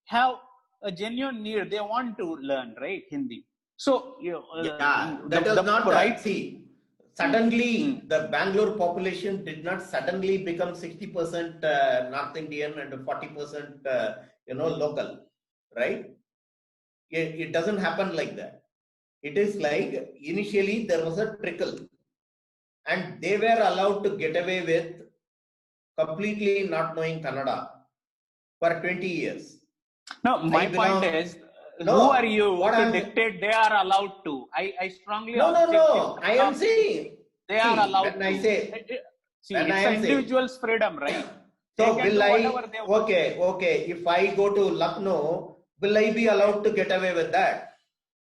Speaker 1: have a genuine need. They want to learn, right, Hindi. So,
Speaker 2: that is not right. See, suddenly the Bangalore population did not suddenly become 60% North Indian and 40% you know, local, right? It doesn't happen like that. It is like initially there was a trickle, and they were allowed to get away with completely not knowing Kannada for 20 years.
Speaker 1: No, my point is, who are you to dictate they are allowed to? I strongly
Speaker 2: No. I am saying
Speaker 1: they are allowed
Speaker 2: to. I say,
Speaker 1: it's an individual's freedom, right?
Speaker 2: So will I? Okay. If I go to Lucknow, will I be allowed to get away with that?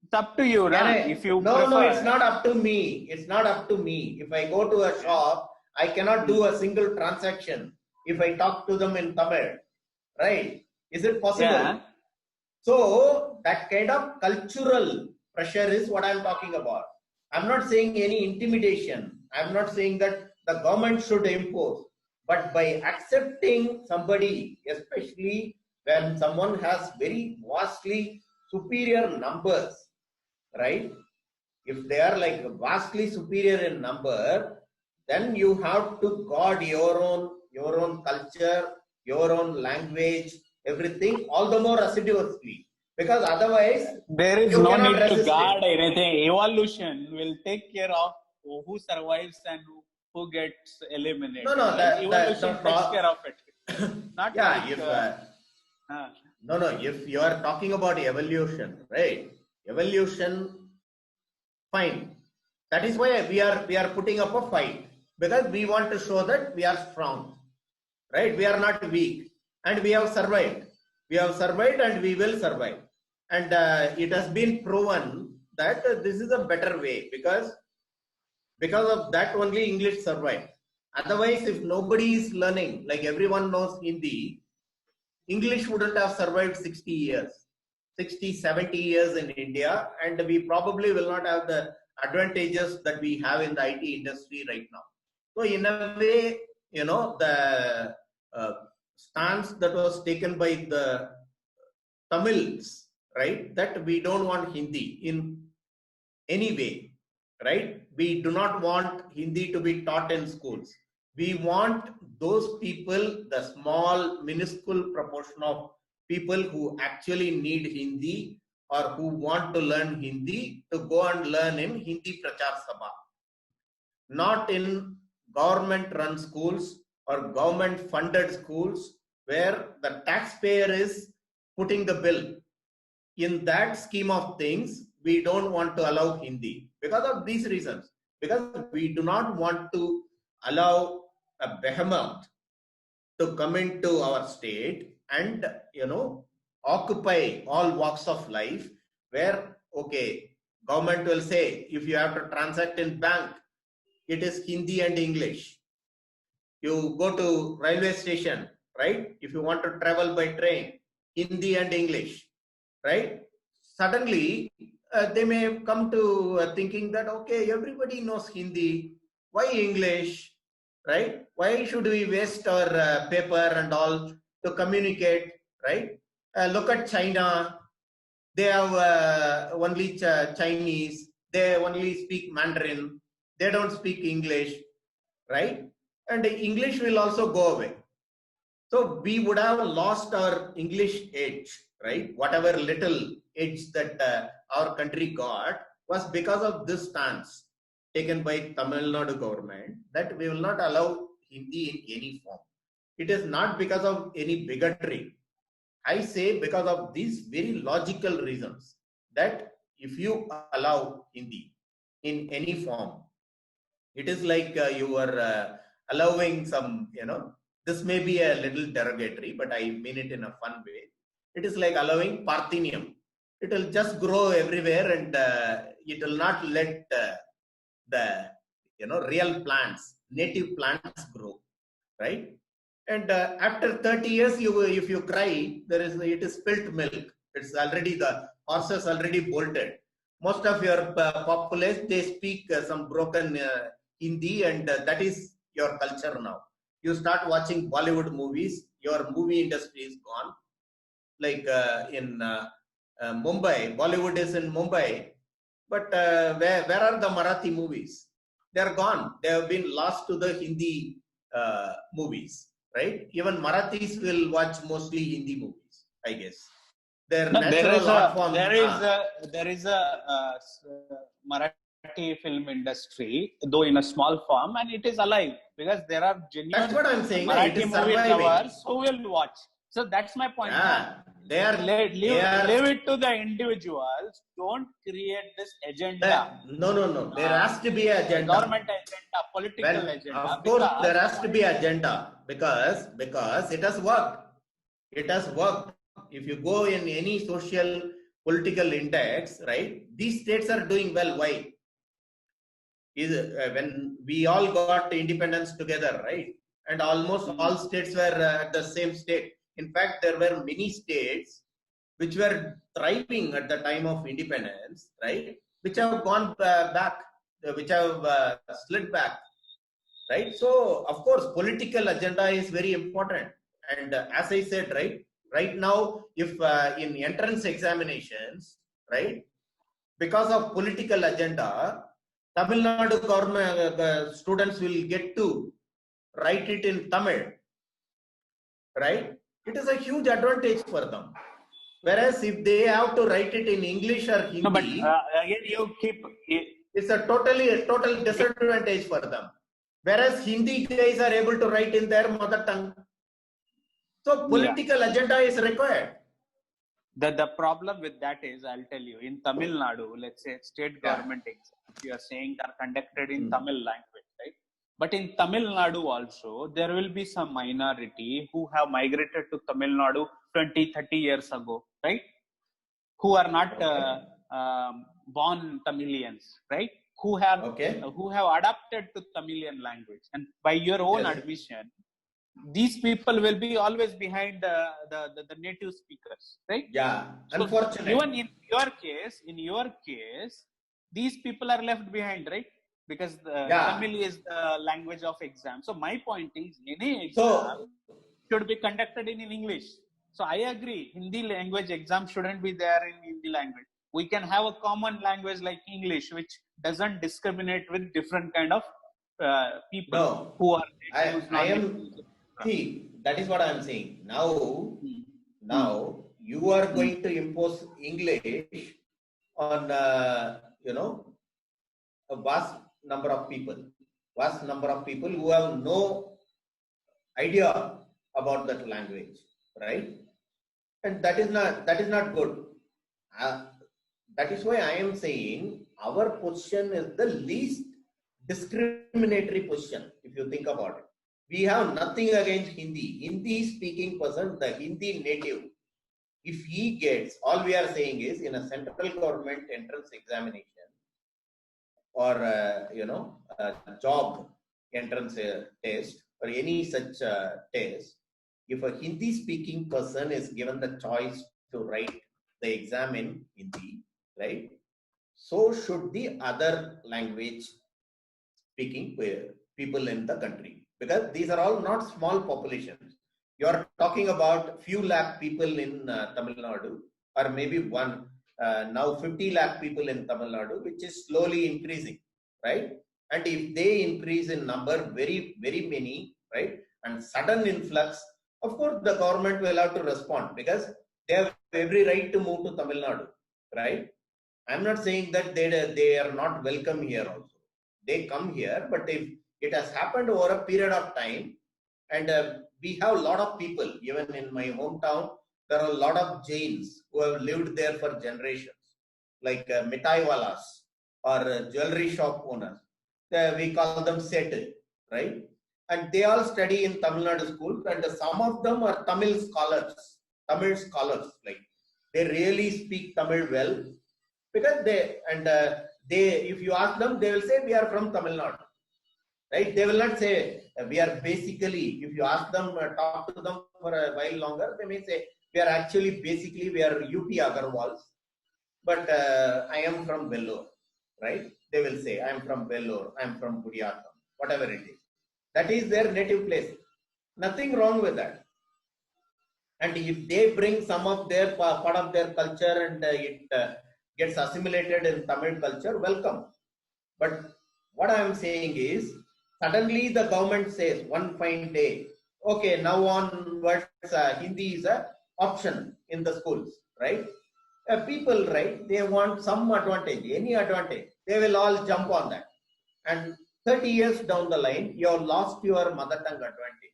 Speaker 1: It's up to you, right? If you
Speaker 2: no, it's not up to me. It's not up to me. If I go to a shop, I cannot do a single transaction if I talk to them in Tamil, right? Is it possible?
Speaker 1: Yeah.
Speaker 2: So that kind of cultural pressure is what I'm talking about. I'm not saying any intimidation. I'm not saying that the government should impose. But by accepting somebody, especially when someone has very vastly superior numbers, right? If they are like vastly superior in number, then you have to guard your own culture, your own language, everything, all the more assiduously. Because otherwise,
Speaker 1: there is no need to guard anything. Evolution will take care of who survives and who gets eliminated.
Speaker 2: No, no,
Speaker 1: Like evolution takes
Speaker 2: pro-
Speaker 1: care of it. Not
Speaker 2: yeah,
Speaker 1: like
Speaker 2: if
Speaker 1: uh,
Speaker 2: no, if you are talking about evolution, right? Evolution, fine. That is why we are putting up a fight, because we want to show that we are strong, right? We are not weak, and we have survived. We have survived, and we will survive. And it has been proven that this is a better way, because of that only English survived. Otherwise, if nobody is learning, like everyone knows Hindi, English wouldn't have survived 60 years, 60, 70 years in India, and we probably will not have the advantages that we have in the IT industry right now. So, in a way, the stance that was taken by the Tamils, right, that we don't want Hindi in any way, right? We do not want Hindi to be taught in schools. We want those people, the small, minuscule proportion of people who actually need Hindi or who want to learn Hindi, to go and learn in Hindi Prachar Sabha, not in government-run schools or government-funded schools where the taxpayer is putting the bill. In that scheme of things, we don't want to allow Hindi because of these reasons. Because we do not want to allow a behemoth to come into our state and, occupy all walks of life, where, okay, government will say, if you have to transact in bank, it is Hindi and English. You go to railway station, right? If you want to travel by train, Hindi and English, right? Suddenly, they may come to thinking that, okay, everybody knows Hindi, why English, right? Why should we waste our paper and all to communicate, right? Look at China. They have only Chinese. They only speak Mandarin. They don't speak English, right? And English will also go away. So we would have lost our English edge, right? Whatever little edge that our country got was because of this stance taken by Tamil Nadu government, that we will not allow Hindi in any form. It is not because of any bigotry. I say because of these very logical reasons, that if you allow Hindi in any form, it is like you are allowing some, this may be a little derogatory, but I mean it in a fun way. It is like allowing Parthenium. It will just grow everywhere, and it will not let the real plants, native plants grow, right? And after 30 years, if you cry, it is spilt milk. It's already, the horses already bolted. Most of your populace, they speak some broken Hindi, and that is your culture now. You start watching Bollywood movies, your movie industry is gone. Like in Mumbai, Bollywood is in Mumbai, but where are the Marathi movies? They are gone. They have been lost to the Hindi movies, right? Even Marathis will watch mostly Hindi movies, I guess. Their natural art form.
Speaker 1: There is a Marathi film industry, though in a small form, and it is alive because there are genuine
Speaker 2: That's what I'm saying.
Speaker 1: Marathi movie lovers who will watch. So that's my point.
Speaker 2: Yeah,
Speaker 1: leave it to the individuals. Don't create this agenda.
Speaker 2: No. There has to be an agenda.
Speaker 1: Government agenda, political agenda.
Speaker 2: Of course, there has to be agenda because it has worked. It has worked. If you go in any social political index, right? These states are doing well. Why? When we all got independence together, right? And almost all states were at the same state. In fact, there were many states which were thriving at the time of independence, right? Which have gone back, which have slid back, right? So, of course, political agenda is very important. And as I said, right now, if in entrance examinations, right, because of political agenda, Tamil Nadu government students will get to write it in Tamil, right? It is a huge advantage for them. Whereas if they have to write it in English or Hindi,
Speaker 1: no, but again,
Speaker 2: it's a total disadvantage for them. whereas Hindi guys are able to write in their mother tongue. So political agenda is required.
Speaker 1: The problem with that is, I'll tell you, in Tamil Nadu, let's say state government exams, you are saying are conducted in Tamil language, right? But in Tamil Nadu also, there will be some minority who have migrated to Tamil Nadu 20, 30 years ago, right? Who are not born Tamilians, right? Who have adapted to Tamilian language. And by your own admission, these people will be always behind the native speakers, right?
Speaker 2: Yeah,
Speaker 1: so
Speaker 2: unfortunately.
Speaker 1: Even in your case, these people are left behind, right? Because Tamil is the language of exam. So my point is, any exam should be conducted in English. So I agree, Hindi language exam shouldn't be there in Hindi language. We can have a common language like English, which doesn't discriminate with different kind of people who are
Speaker 2: See, that is what I am saying. Now you are going to impose English on a vast number of people who have no idea about that language, right? And that is not good. That is why I am saying our position is the least discriminatory position. If you think about it, we have nothing against Hindi speaking person, the Hindi native. If he gets, all we are saying is, in a central government entrance examination or a job entrance test or any such test, if a Hindi speaking person is given the choice to write the exam in Hindi, right? So should the other language speaking people in the country, because these are all not small populations. You are talking about few lakh people in Tamil Nadu, or maybe now 50 lakh people in Tamil Nadu, which is slowly increasing, right? And if they increase in number very, very many, right, and sudden influx, of course the government will have to respond, because they have every right to move to Tamil Nadu, right? I'm not saying that they are not welcome here also. They come here, but if it has happened over a period of time, and we have a lot of people, even in my hometown, there are a lot of Jains who have lived there for generations, like Mithai Walas or jewelry shop owners. We call them Seth, right? And they all study in Tamil Nadu schools, and some of them are Tamil scholars, like they really speak Tamil well, because if you ask them, they will say we are from Tamil Nadu, right? They will not say we are basically, if you ask them, talk to them for a while longer, they may say we are UP Agarwals, but I am from Vellore, right? They will say I am from Vellore, I am from Kudiyatham, whatever it is. That is their native place. Nothing wrong with that. And if they bring some of their part of their culture and it gets assimilated in Tamil culture, welcome. But what I am saying is, suddenly the government says one fine day, okay, now onwards Hindi is an option in the schools, right? People, right, they want some advantage, any advantage, they will all jump on that. And 30 years down the line, you have lost your mother tongue advantage.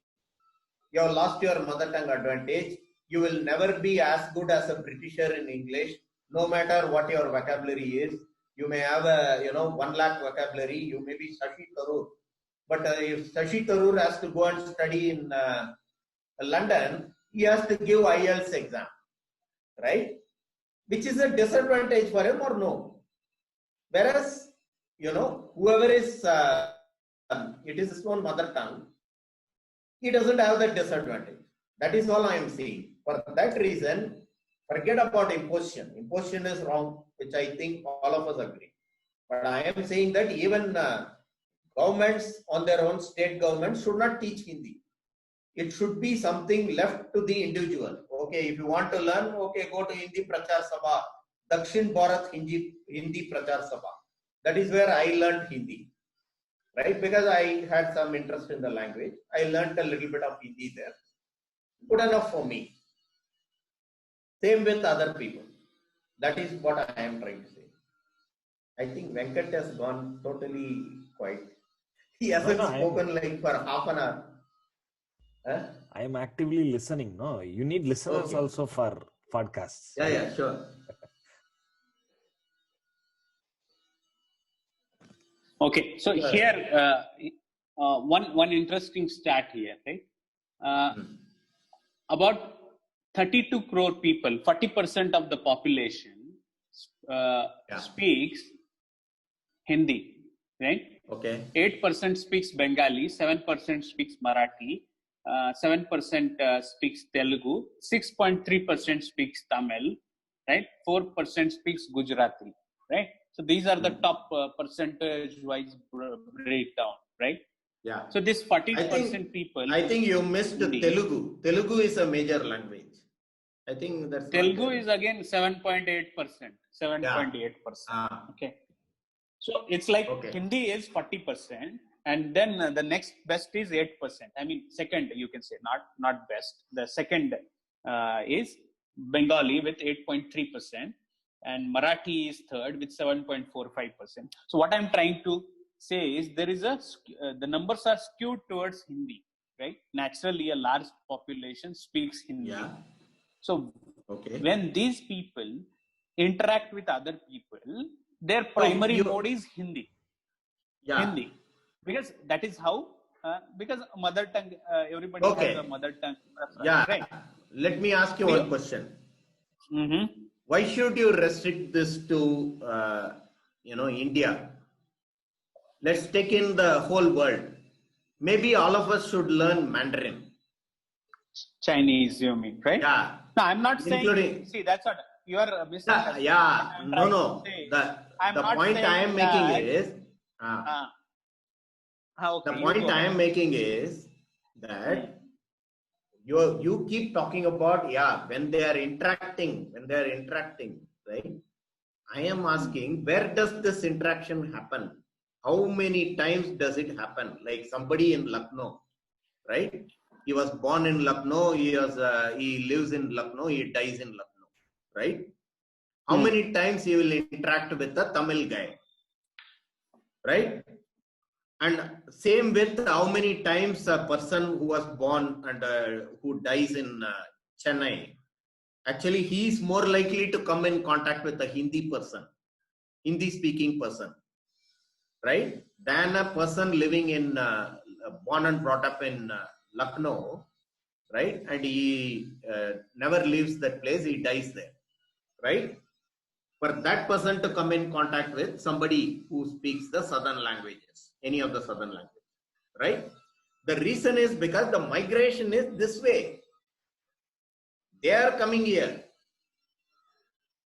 Speaker 2: You will never be as good as a Britisher in English, no matter what your vocabulary is. You may have a 1 lakh vocabulary, you may be Shashi Tharoor. But if Shashi Tharoor has to go and study in London, he has to give IELTS exam, right? Which is a disadvantage for him, or no? Whereas, whoever is, it is his own mother tongue, he doesn't have that disadvantage. That is all I am saying. For that reason, forget about imposition. Imposition is wrong, which I think all of us agree. But I am saying that even governments on their own, state governments, should not teach Hindi. It should be something left to the individual. Okay, if you want to learn, okay, go to Hindi Prachar Sabha, Dakshin Bharat Hindi Prachar Sabha. That is where I learned Hindi, right? Because I had some interest in the language. I learned a little bit of Hindi there. Good enough for me. Same with other people. That is what I am trying to say. I think Venkat has gone totally quiet. He hasn't
Speaker 3: no,
Speaker 2: spoken like for half an hour. Huh?
Speaker 3: I am actively listening. No, you need listeners
Speaker 2: Okay.
Speaker 3: also for podcasts.
Speaker 2: Yeah,
Speaker 3: right?
Speaker 2: yeah, sure.
Speaker 1: Okay, so
Speaker 2: Sure.
Speaker 1: here one interesting stat here, right? About 32 crore people, 40% of the population
Speaker 2: Yeah.
Speaker 1: speaks Hindi, right?
Speaker 2: Okay.
Speaker 1: 8% speaks Bengali, 7% speaks Marathi, 7% speaks Telugu, 6.3% speaks Tamil, right? 4% speaks Gujarati, right? So these are the top percentage-wise breakdown, right?
Speaker 2: Yeah.
Speaker 1: So this
Speaker 2: I think
Speaker 1: 40% people.
Speaker 2: you missed
Speaker 1: Hindi.
Speaker 2: Telugu. Telugu is a major language. I think that's
Speaker 1: Telugu
Speaker 2: not there.
Speaker 1: is again 7.8%. 7.8%. Okay. So it's like
Speaker 2: Okay.
Speaker 1: Hindi is 40%, and then the next best is 8%. I mean, second you can say, not best. The second is Bengali with 8.3%, and Marathi is third with 7.45%. So what I'm trying to say is there is the numbers are skewed towards Hindi, right? Naturally, a large population speaks Hindi.
Speaker 2: Yeah.
Speaker 1: So
Speaker 2: Okay.
Speaker 1: when these people interact with other people, their primary mode is Hindi.
Speaker 2: Yeah.
Speaker 1: Hindi, because that is how because mother tongue, everybody
Speaker 2: Okay.
Speaker 1: has a mother tongue preference,
Speaker 2: Yeah.
Speaker 1: right?
Speaker 2: Let me ask you one question.
Speaker 1: Mm-hmm.
Speaker 2: Why should you restrict this to India? Let's take in the whole world. Maybe all of us should learn Mandarin.
Speaker 1: Chinese, you mean, right?
Speaker 2: Yeah.
Speaker 1: No, I'm not
Speaker 2: Including,
Speaker 1: saying. See, that's what you are misunderstanding.
Speaker 2: yeah. No. The point I am making is.
Speaker 1: Okay,
Speaker 2: the point I am making is that you keep talking about when they are interacting, right? I am asking, where does this interaction happen? How many times does it happen? Like somebody in Lucknow, right? He was born in Lucknow. He lives in Lucknow. He dies in Lucknow, right? How many times he will interact with a Tamil guy, right? And same with how many times a person who was born and who dies in Chennai, actually he is more likely to come in contact with a Hindi speaking person, right, than a person living in born and brought up in Lucknow, right, and he never leaves that place, he dies there, right? For that person to come in contact with somebody who speaks the southern languages, any of the southern languages, right? The reason is because the migration is this way. They are coming here.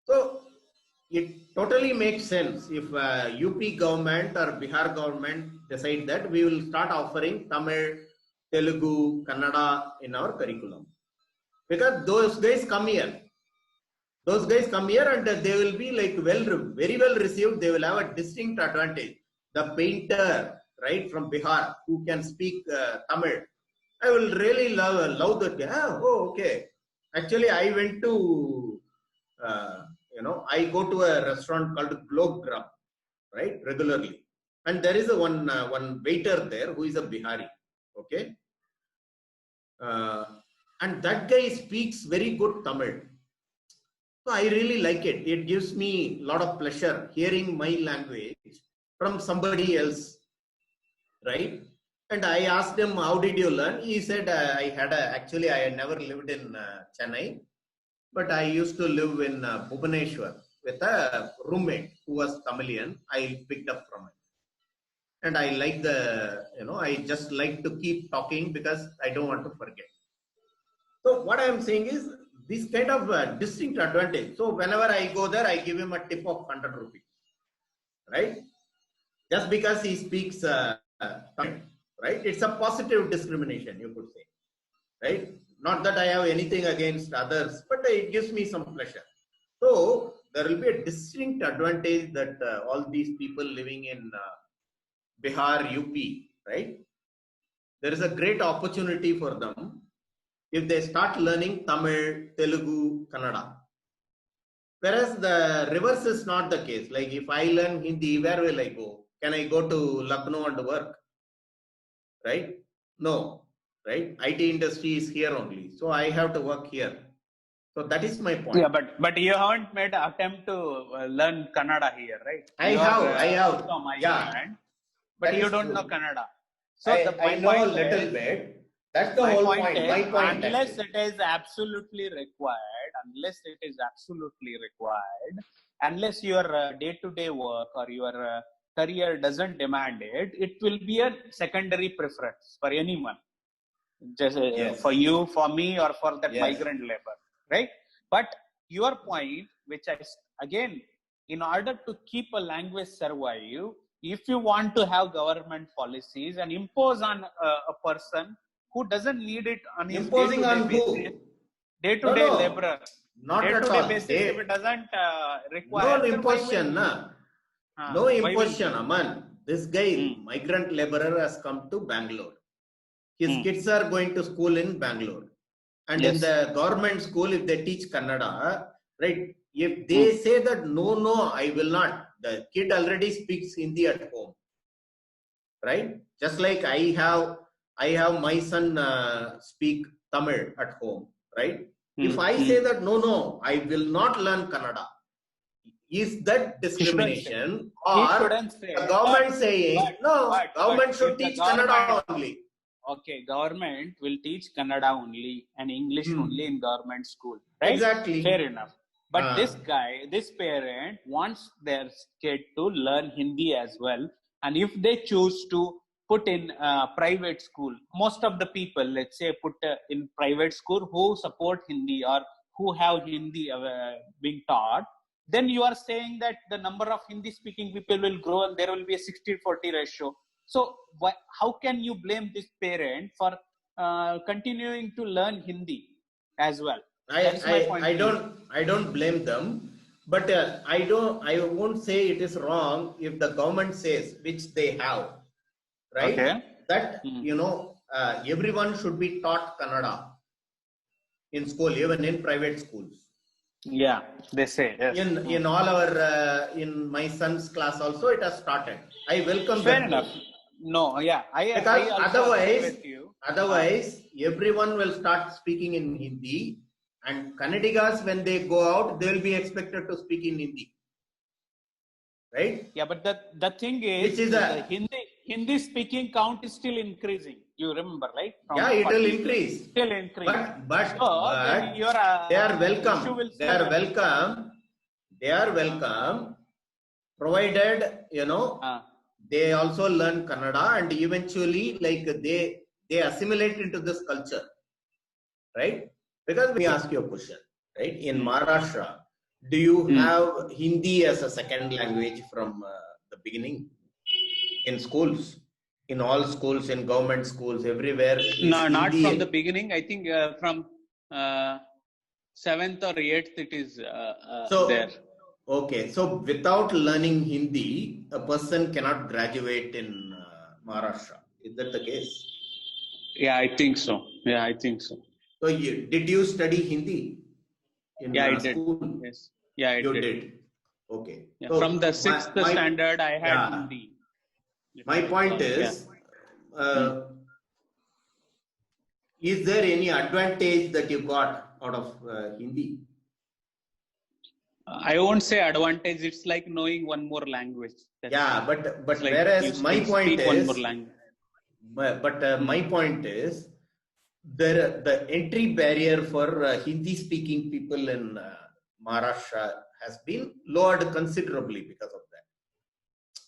Speaker 2: So it totally makes sense if UP government or Bihar government decide that we will start offering Tamil, Telugu, Kannada in our curriculum. Because those guys come here. And they will be like very well received. They will have a distinct advantage. The painter, right, from Bihar who can speak Tamil, I will really love that. Oh, okay. Actually, I went to, I go to a restaurant called Globe Grub, right, regularly. And there is one waiter there who is a Bihari, okay. And that guy speaks very good Tamil. So I really like it. It gives me a lot of pleasure hearing my language from somebody else, right? And I asked him, how did you learn? He said, actually I had never lived in Chennai, but I used to live in Bhubaneswar with a roommate who was Tamilian. I picked up from it. And I like I just like to keep talking because I don't want to forget. So what I am saying is, this kind of distinct advantage. So whenever I go there, I give him a tip of 100 rupees, right? Just because he speaks Tamil, right? It's a positive discrimination, you could say, right? Not that I have anything against others, but it gives me some pleasure. So there will be a distinct advantage that all these people living in Bihar, UP, right? There is a great opportunity for them if they start learning Tamil, Telugu, Kannada. Whereas the reverse is not the case. Like if I learn Hindi, where will I go? Can I go to Lucknow and work? right? No, right? IT industry is here only. So I have to work here. So that is my point.
Speaker 1: Yeah, but you haven't made an attempt to learn Kannada here, right?
Speaker 2: I
Speaker 1: You
Speaker 2: have.
Speaker 1: are also a
Speaker 2: Yeah,
Speaker 1: migrant, but
Speaker 2: that
Speaker 1: you
Speaker 2: is
Speaker 1: don't
Speaker 2: true.
Speaker 1: know Kannada. So
Speaker 2: I know a little
Speaker 1: is,
Speaker 2: bit. That's the
Speaker 1: my
Speaker 2: whole
Speaker 1: point
Speaker 2: point.
Speaker 1: is,
Speaker 2: My point
Speaker 1: unless
Speaker 2: actually.
Speaker 1: it is absolutely required, unless your day-to-day work or your career doesn't demand it, it will be a secondary preference for anyone, just
Speaker 2: Yes.
Speaker 1: for you, for me, or for that
Speaker 2: Yes.
Speaker 1: migrant labor, right? But your point, which again, in order to keep a language survive, if you want to have government policies and impose on a person who doesn't need it on his
Speaker 2: Imposing
Speaker 1: day-to-day
Speaker 2: on
Speaker 1: basis,
Speaker 2: who?
Speaker 1: day-to-day
Speaker 2: No,
Speaker 1: laborer,
Speaker 2: not at
Speaker 1: day-to-day
Speaker 2: all.
Speaker 1: basis, if it doesn't
Speaker 2: No
Speaker 1: require, then why
Speaker 2: imposition,
Speaker 1: will
Speaker 2: no
Speaker 1: why will
Speaker 2: imposition, Aman. This guy, migrant laborer, has come to Bangalore. His kids are going to school in Bangalore. And in the government school, if they teach Kannada, right? If they say that no, I will not, the kid already speaks Hindi at home, right? Just like I have my son speak Tamil at home, right? If I say that no, I will not learn Kannada, is that discrimination, or the government saying no, government should teach Kannada only?
Speaker 1: Okay, government will teach Kannada only and English only in government school, right?
Speaker 2: Exactly.
Speaker 1: Fair enough. But this parent wants their kid to learn Hindi as well. And if they choose to put in private school, most of the people, let's say, put in private school who support Hindi or who have Hindi being taught, then you are saying that the number of Hindi speaking people will grow and there will be a 60-40 ratio. So how can you blame this parent for continuing to learn Hindi as well? That's my point.
Speaker 2: I don't blame them, but I won't say it is wrong if the government says, which they have, right?
Speaker 1: Okay.
Speaker 2: That everyone should be taught Kannada in school, even in private schools.
Speaker 1: Yeah, they say. Yes.
Speaker 2: In all our in my son's class also it has started. I welcome
Speaker 1: Fair
Speaker 2: that.
Speaker 1: enough. No, yeah,
Speaker 2: because
Speaker 1: I also agree with you.
Speaker 2: Otherwise, everyone will start speaking in Hindi, and Kannadigas, when they go out, they will be expected to speak in Hindi, right?
Speaker 1: Yeah, but the thing is, the Hindi speaking count is still increasing. You remember, right?
Speaker 2: Yeah, it will increase.
Speaker 1: Still increase.
Speaker 2: But they are welcome. They are welcome, provided they also learn Kannada and eventually they assimilate into this culture, right? Because let me ask you a question, right? In Maharashtra, do you have Hindi as a second language from the beginning in schools? In all schools, in government schools, everywhere?
Speaker 1: No, not from the beginning. I think from 7th or 8th it is there.
Speaker 2: Okay, so without learning Hindi, a person cannot graduate in Maharashtra. Is that the case?
Speaker 1: Yeah, I think so.
Speaker 2: So did you study Hindi in school?
Speaker 1: I did. Yes. Yeah, I
Speaker 2: did. Okay.
Speaker 1: Yeah.
Speaker 2: So
Speaker 1: from the 6th standard, I had Hindi.
Speaker 2: My point is, is there any advantage that you got out of Hindi?
Speaker 1: I won't say advantage. It's like knowing one more language.
Speaker 2: But whereas my point is,
Speaker 1: one more language.
Speaker 2: But my point is, the entry barrier for Hindi-speaking people in Maharashtra has been lowered considerably because of that.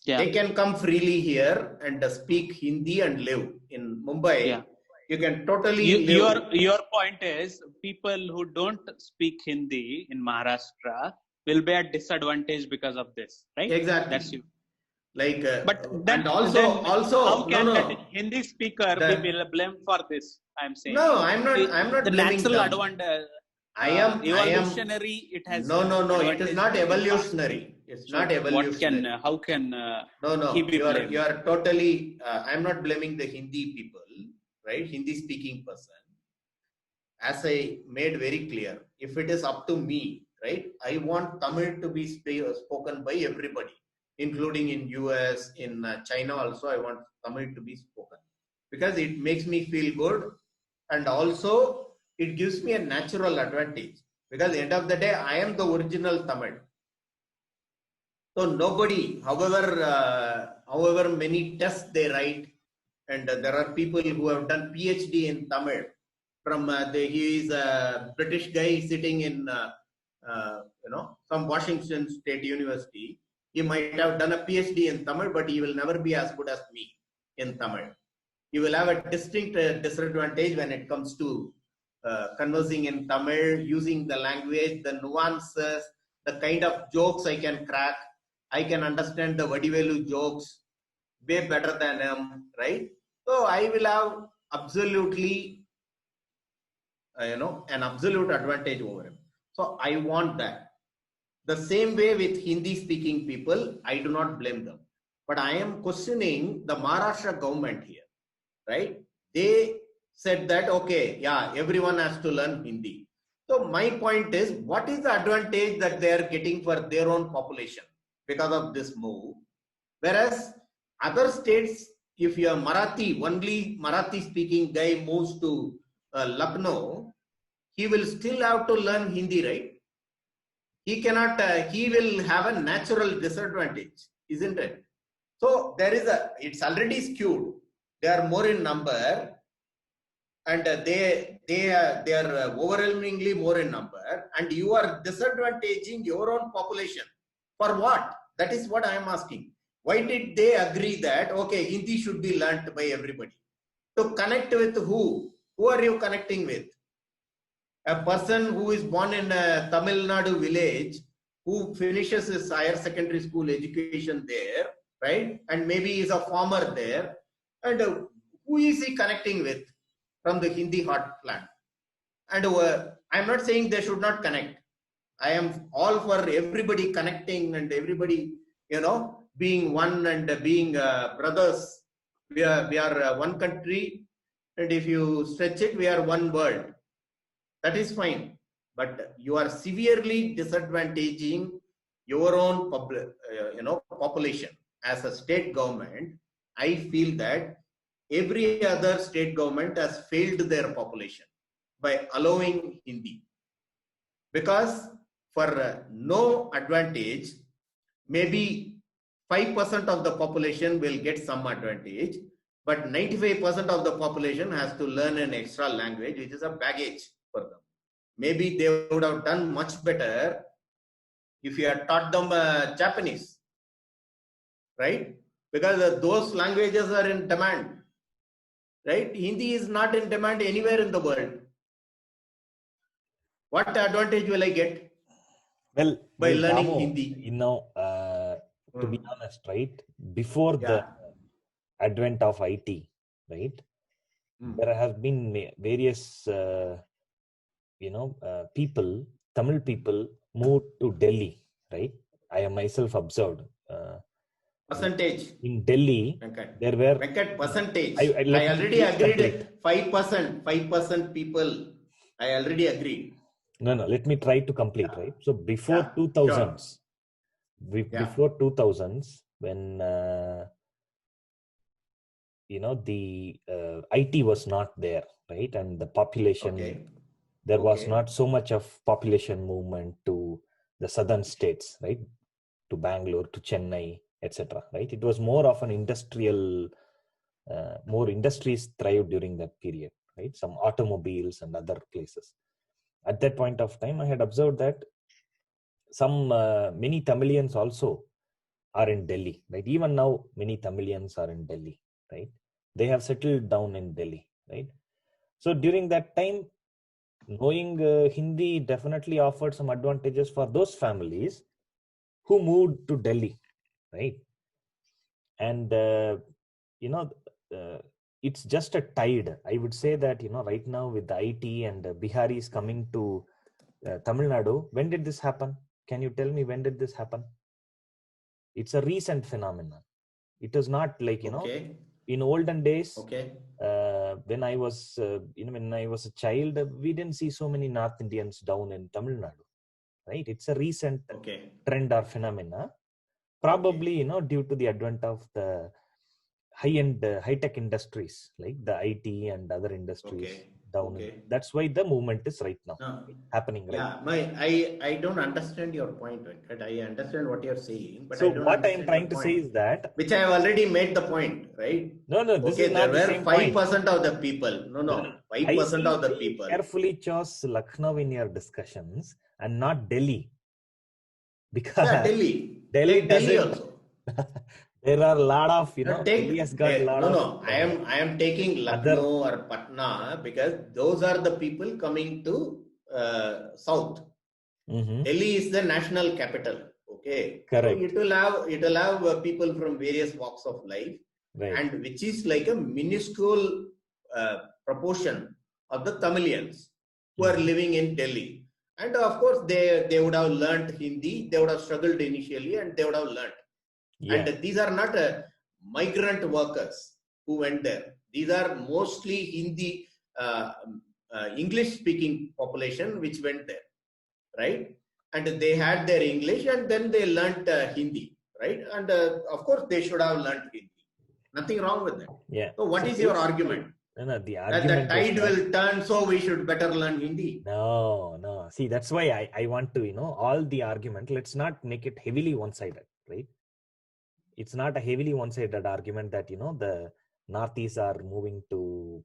Speaker 2: Yeah. They can come freely here and speak Hindi and live in Mumbai. Yeah. You can totally live.
Speaker 1: Your point is, people who don't speak Hindi in Maharashtra will be at disadvantage because of this, right?
Speaker 2: Exactly.
Speaker 1: That's you.
Speaker 2: Like,
Speaker 1: but then,
Speaker 2: and also,
Speaker 1: how can that Hindi speaker be blamed for this? I'm saying.
Speaker 2: No, I'm not
Speaker 1: the
Speaker 2: blaming
Speaker 1: natural
Speaker 2: them.
Speaker 1: advantage.
Speaker 2: Evolutionary.
Speaker 1: It has.
Speaker 2: No. It is not evolutionary. It's not evolutionary.
Speaker 1: How can?
Speaker 2: No. You are totally. I'm not blaming the Hindi people, right? Hindi-speaking person. As I made very clear, if it is up to me, right, I want Tamil to be spoken by everybody, including in US, in China also. I want Tamil to be spoken. because it makes me feel good, and also it gives me a natural advantage, because at the end of the day, I am the original Tamil. So nobody, however many tests they write, and there are people who have done PhD in Tamil. He is a British guy sitting in some Washington State University. He might have done a PhD in Tamil, but he will never be as good as me in Tamil. He will have a distinct disadvantage when it comes to conversing in Tamil, using the language, the nuances, the kind of jokes I can crack. I can understand the Vadivelu jokes way better than him, right? So I will have absolutely, an absolute advantage over him. So I want that. The same way with Hindi speaking people, I do not blame them. But I am questioning the Maharashtra government here, right? They said that, okay, yeah, everyone has to learn Hindi. So my point is, what is the advantage that they are getting for their own population because of this move? Whereas other states, if you are Marathi, only Marathi speaking guy moves to Lucknow, he will still have to learn Hindi, right? He cannot, he will have a natural disadvantage, isn't it? So it's already skewed. They are more in number, and they are overwhelmingly more in number, and you are disadvantaging your own population. For what? That is what I am asking. Why did they agree that, okay, Hindi should be learnt by everybody? To connect with who? Who are you connecting with? A person who is born in a Tamil Nadu village, who finishes his higher secondary school education there, right? And maybe is a farmer there. And who is he connecting with from the Hindi heartland? And I'm not saying they should not connect. I am all for everybody connecting and everybody, being one and being brothers. We are one country, and if you stretch it, we are one world. That is fine. But you are severely disadvantaging your own population. As a state government, I feel that every other state government has failed their population by allowing Hindi. Because for no advantage, maybe 5% of the population will get some advantage, but 95% of the population has to learn an extra language, which is a baggage for them. Maybe they would have done much better if you had taught them Japanese, right? Because those languages are in demand, right? Hindi is not in demand anywhere in the world. What advantage will I get?
Speaker 3: Well,
Speaker 2: by learning
Speaker 3: Damu,
Speaker 2: Hindi?
Speaker 3: To be honest, right? Before the advent of IT, right? There have been various, people, Tamil people moved to Delhi, right? I have myself observed.
Speaker 2: Percentage.
Speaker 3: In Delhi, there were...
Speaker 2: percentage. I already agreed. 5% people. I already agreed.
Speaker 3: No, let me try to complete, right? So before 2000s, before 2000s, when the IT was not there, right, and the population, there was not so much of population movement to the southern states, right, to Bangalore, to Chennai, etc. Right? It was more of an industrial, more industries thrived during that period, right? Some automobiles and other places. At that point of time, I had observed that some many Tamilians also are in Delhi, right? Even now, many Tamilians are in Delhi, right? They have settled down in Delhi, right? So during that time, knowing Hindi definitely offered some advantages for those families who moved to Delhi, right? And, it's just a tide. I would say that, right now with the IT and Biharis coming to Tamil Nadu, when did this happen? Can you tell me when did this happen? It's a recent phenomenon. It was not like, in olden days, when I was, when I was a child, we didn't see so many North Indians down in Tamil Nadu, right? It's a recent trend or phenomena. Probably, due to the advent of the high-end high-tech industries like the IT and other industries down. That's why the movement is right now happening, right?
Speaker 2: I don't understand your point, Venkat. I understand what you're saying, but
Speaker 3: so
Speaker 2: I don't
Speaker 3: what I am
Speaker 2: understand
Speaker 3: trying
Speaker 2: the
Speaker 3: to
Speaker 2: point,
Speaker 3: say is that
Speaker 2: which I have already made the point, right?
Speaker 3: No, this is not the same point.
Speaker 2: 5% of the people. No. 5% of the people.
Speaker 3: Carefully chose Lucknow in your discussions and not Delhi. Because
Speaker 2: Delhi
Speaker 3: doesn't.
Speaker 2: also.
Speaker 3: There are a lot of, Delhi has got a lot of.
Speaker 2: I am taking Lucknow or Patna because those are the people coming to south. Delhi is the national capital. Okay.
Speaker 3: Correct.
Speaker 2: So it will have people from various walks of life,
Speaker 3: right.
Speaker 2: And which is like a minuscule proportion of the Tamilians who are living in Delhi. And of course, they would have learnt Hindi. They would have struggled initially, and they would have learnt.
Speaker 3: Yeah.
Speaker 2: And these are not migrant workers who went there. These are mostly Hindi, English-speaking population which went there, right? And they had their English, and then they learnt Hindi, right? And of course, they should have learnt Hindi. Nothing wrong with that.
Speaker 3: Yeah.
Speaker 2: So what is your argument?
Speaker 3: No, the argument
Speaker 2: that the tide will turn, so we should better learn Hindi.
Speaker 3: No. See, that's why I want to, all the argument, let's not make it heavily one-sided, right? It's not a heavily one-sided argument that, the Northeast are moving to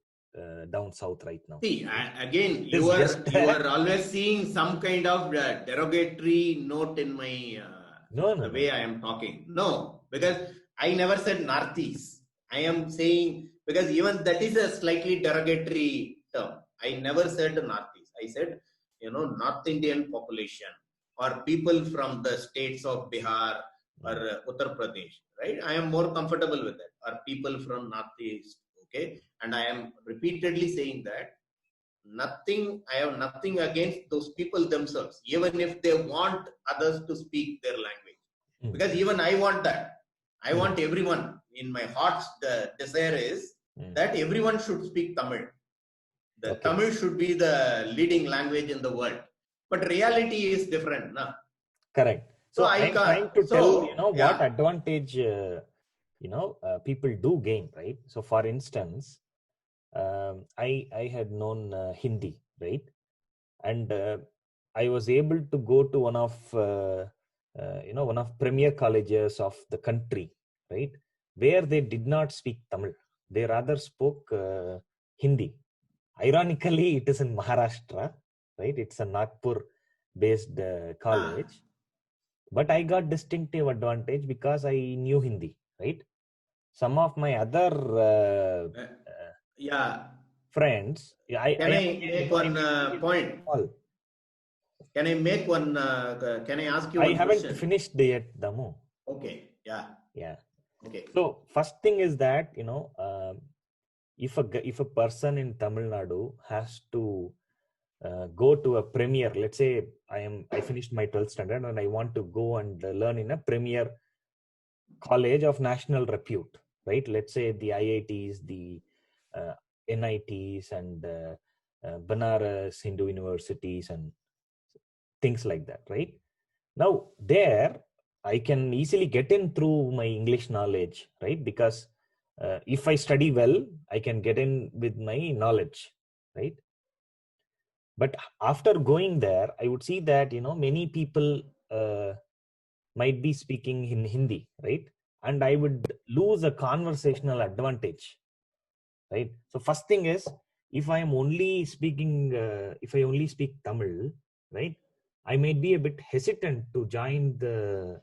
Speaker 3: down south right now.
Speaker 2: See, again, you are always seeing some kind of derogatory note in my the way I am talking. No, because I never said Northeast. I am saying, because even that is a slightly derogatory term. I never said Northeast. I said, North Indian population or people from the states of Bihar or Uttar Pradesh, right? I am more comfortable with that. Or people from Northeast, okay? And I am repeatedly saying that I have nothing against those people themselves, even if they want others to speak their language. Because even I want that. I want everyone. In my heart's the desire is that everyone should speak Tamil. Tamil should be the leading language in the world. But reality is different, na?
Speaker 3: Correct. So I'm trying to tell, what advantage, people do gain, right? So for instance, I had known Hindi, right? And I was able to go to one of premier colleges of the country, right? Where they did not speak Tamil. They rather spoke Hindi. Ironically, it is in Maharashtra, right? It's a Nagpur-based college. But I got distinctive advantage because I knew Hindi, right? Some of my other friends.
Speaker 2: Can I make one point? Can I make one? Can I ask you?
Speaker 3: I haven't finished yet, Damu.
Speaker 2: Okay. Yeah. Okay.
Speaker 3: So first thing is that if a person in Tamil Nadu has to go to a premier, let's say I finished my 12th standard and I want to go and learn in a premier college of national repute, right? Let's say the IITs, the NITs and Banaras Hindu universities and things like that, right? Now there I can easily get in through my English knowledge, right? Because if I study well, I can get in with my knowledge, right? But after going there, I would see that, many people might be speaking in Hindi, right? And I would lose a conversational advantage, right? So first thing is, if I only speak Tamil, right? I may be a bit hesitant to join the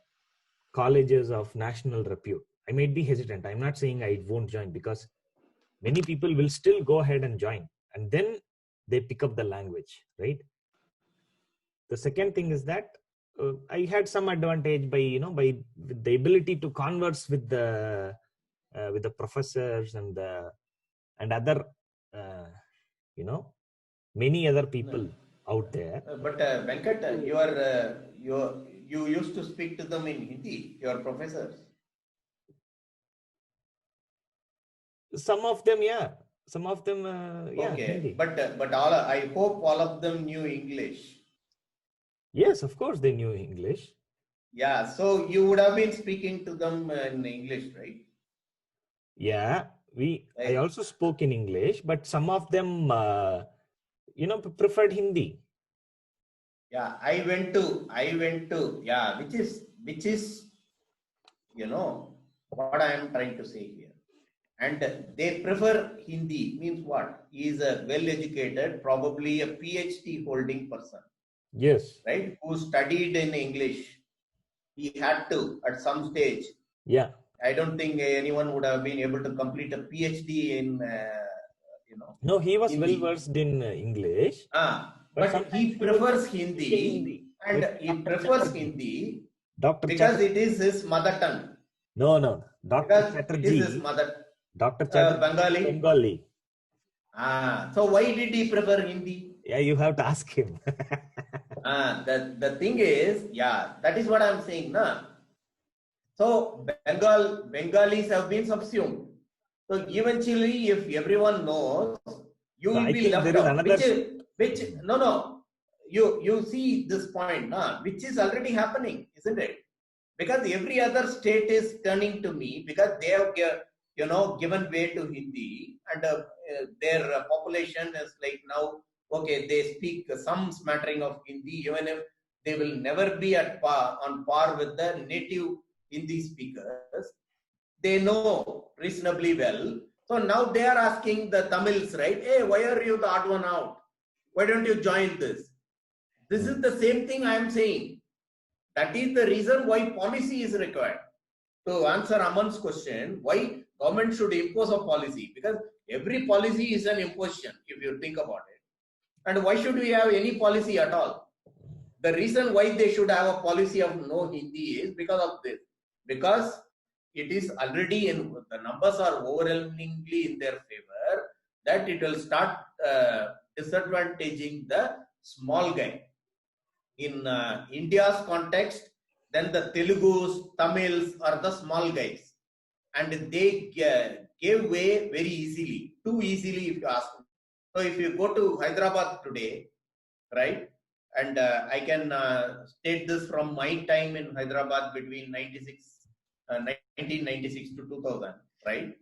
Speaker 3: colleges of national repute. I might be hesitant. I'm not saying I won't join, because many people will still go ahead and join, and then they pick up the language, right? The second thing is that I had some advantage by the ability to converse with the professors and other many other people out there.
Speaker 2: But Venkat, you used to speak to them in Hindi, your professors.
Speaker 3: Some of them, yeah.
Speaker 2: Okay,
Speaker 3: Hindi.
Speaker 2: But I hope all of them knew English.
Speaker 3: Yes, of course they knew English.
Speaker 2: Yeah, so you would have been speaking to them in English, right?
Speaker 3: Yeah, I
Speaker 2: Right?
Speaker 3: also spoke in English, but some of them, preferred Hindi.
Speaker 2: Yeah, I went to, yeah, which is, what I am trying to say here. And they prefer Hindi means what? He is a well-educated, probably a PhD holding person,
Speaker 3: Yes.
Speaker 2: right? Who studied in English. He had to at some stage.
Speaker 3: Yeah.
Speaker 2: I don't think anyone would have been able to complete a PhD in,
Speaker 3: No, he was well
Speaker 2: Hindi.
Speaker 3: versed in English, but
Speaker 2: But
Speaker 3: sometimes
Speaker 2: he
Speaker 3: he would
Speaker 2: prefers
Speaker 3: speak in
Speaker 2: Hindi,
Speaker 3: Hindi
Speaker 2: and
Speaker 3: with
Speaker 2: he
Speaker 3: Dr.
Speaker 2: prefers
Speaker 3: Chatterjee.
Speaker 2: Hindi
Speaker 3: Dr.
Speaker 2: because it
Speaker 3: Chatterjee.
Speaker 2: is his mother tongue.
Speaker 3: No, no. Dr.
Speaker 2: Because it is his
Speaker 3: Chatterjee.
Speaker 2: mother
Speaker 3: Dr. Chatterjee is
Speaker 2: Bengali.
Speaker 3: Bengali.
Speaker 2: So why did he prefer Hindi?
Speaker 3: Yeah, you have to ask him.
Speaker 2: The thing is, yeah, that is what I'm saying. Na? So Bengalis have been subsumed. So eventually, if everyone knows, you
Speaker 3: So
Speaker 2: will
Speaker 3: I
Speaker 2: be
Speaker 3: think
Speaker 2: left
Speaker 3: there is
Speaker 2: out.
Speaker 3: another.
Speaker 2: Which no. You see this point, na, which is already happening, isn't it? Because every other state is turning to me because they have given way to Hindi, and their population is like now, okay, they speak some smattering of Hindi, even if they will never be on par with the native Hindi speakers. They know reasonably well. So now they are asking the Tamils, right? Hey, why are you the odd one out? Why don't you join this? This is the same thing I am saying. That is the reason why policy is required. To answer Aman's question, why government should impose a policy? Because every policy is an imposition, if you think about it. And why should we have any policy at all? The reason why they should have a policy of no Hindi is because of this. Because it is already the numbers are overwhelmingly in their favor, that it will start disadvantaging the small guy. In India's context, then the Telugus, Tamils are the small guys. And they gave way very easily, too easily if you ask me. So if you go to Hyderabad today, right, and I can state this from my time in Hyderabad between 1996 to 2000, right?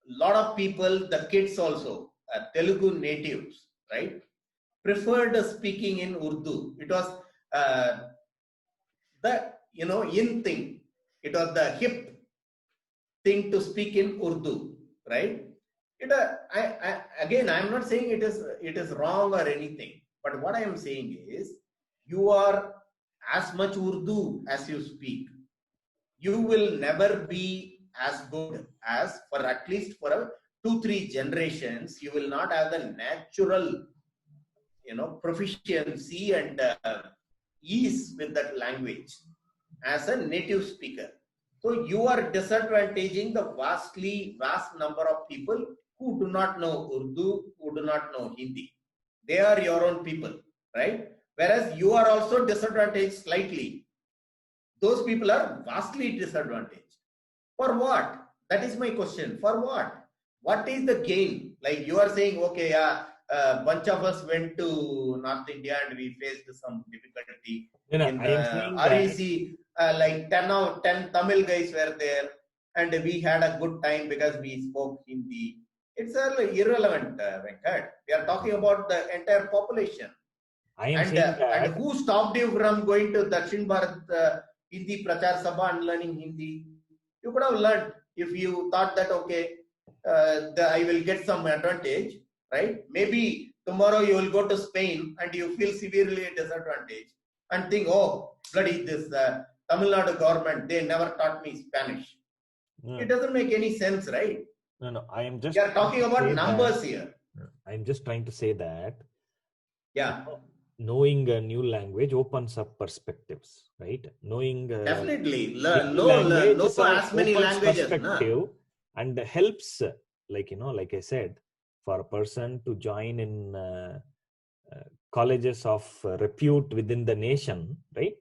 Speaker 2: Lot of people, the kids also, Telugu natives, right, preferred speaking in Urdu. It was the in thing. It was the hip thing to speak in Urdu, right? Again, I'm not saying it is wrong or anything, but what I am saying is, you are as much Urdu as you speak, you will never be as good as, for at least for 2-3 generations, you will not have the natural proficiency and ease with that language as a native speaker. So you are disadvantaging the vast number of people who do not know Urdu, who do not know Hindi. They are your own people, right? Whereas you are also disadvantaged slightly. Those people are vastly disadvantaged. For what? That is my question. For what? What is the gain? Like you are saying, okay, yeah, a bunch of us went to North India and we faced some difficulty. In
Speaker 3: I am saying
Speaker 2: REC, like 10 Tamil guys were there, and we had a good time because we spoke Hindi. It's irrelevant, Venkat. We are talking about the entire population.
Speaker 3: I am saying that.
Speaker 2: And who stopped you from going to Dakshin Bharat Hindi Prachar Sabha and learning Hindi? You could have learned if you thought that, okay, I will get some advantage, right? Maybe tomorrow you will go to Spain and you feel severely disadvantaged and think, oh, bloody this Tamil Nadu government, they never taught me Spanish. No. It doesn't make any sense, right?
Speaker 3: No, I am just.
Speaker 2: We are talking about numbers here.
Speaker 3: I'm just trying to say that.
Speaker 2: Yeah.
Speaker 3: Knowing a new language opens up perspectives, right? Knowing
Speaker 2: definitely
Speaker 3: language
Speaker 2: no as many languages
Speaker 3: perspective and helps, like I said, for a person to join in colleges of repute within the nation, right?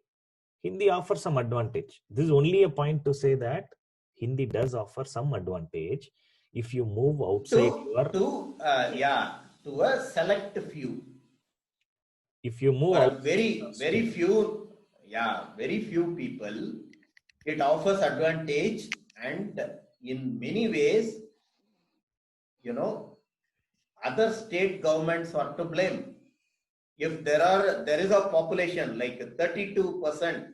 Speaker 3: Hindi offers some advantage. This is only a point to say that Hindi does offer some advantage if you move outside
Speaker 2: to a select few.
Speaker 3: If you move
Speaker 2: out, very few people, it offers advantage, and in many ways, other state governments are to blame. If there is a population like 32%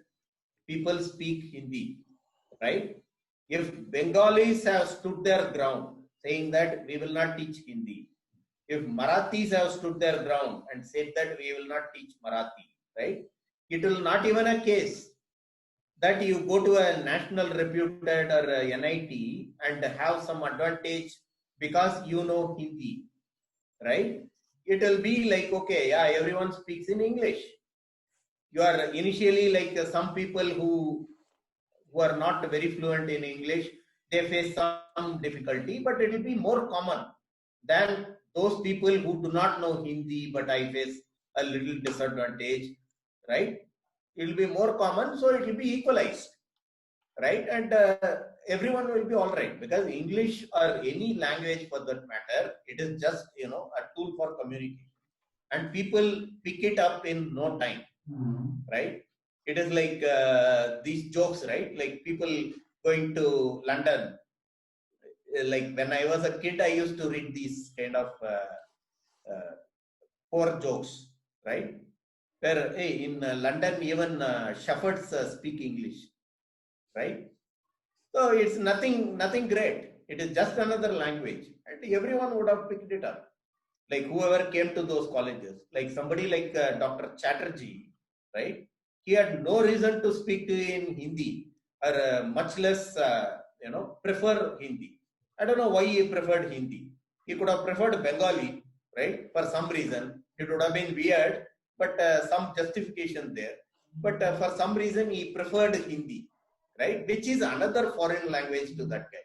Speaker 2: people speak Hindi, right? If Bengalis have stood their ground saying that we will not teach Hindi, if Marathis have stood their ground and said that we will not teach Marathi, right? It will not even a case that you go to a national reputed or a NIT and have some advantage because you know Hindi, right? It will be like, okay, yeah, everyone speaks in English. You are initially like some people who are not very fluent in English, they face some difficulty, but it will be more common than those people who do not know Hindi, but I face a little disadvantage, right? It will be more common, so it will be equalized, right? And everyone will be all right, because English or any language for that matter, it is just, a tool for communication. And people pick it up in no time, right? It is like these jokes, right? Like people going to London. Like when I was a kid, I used to read these kind of poor jokes, right? Where hey, in London, even shepherds speak English, right? So it's nothing great. It is just another language, and everyone would have picked it up. Like whoever came to those colleges, like somebody like Dr. Chatterjee, right? He had no reason to speak in Hindi, or much less, prefer Hindi. I don't know why he preferred Hindi. He could have preferred Bengali, right? For some reason, it would have been weird, but some justification there. But for some reason, he preferred Hindi, right? Which is another foreign language to that guy.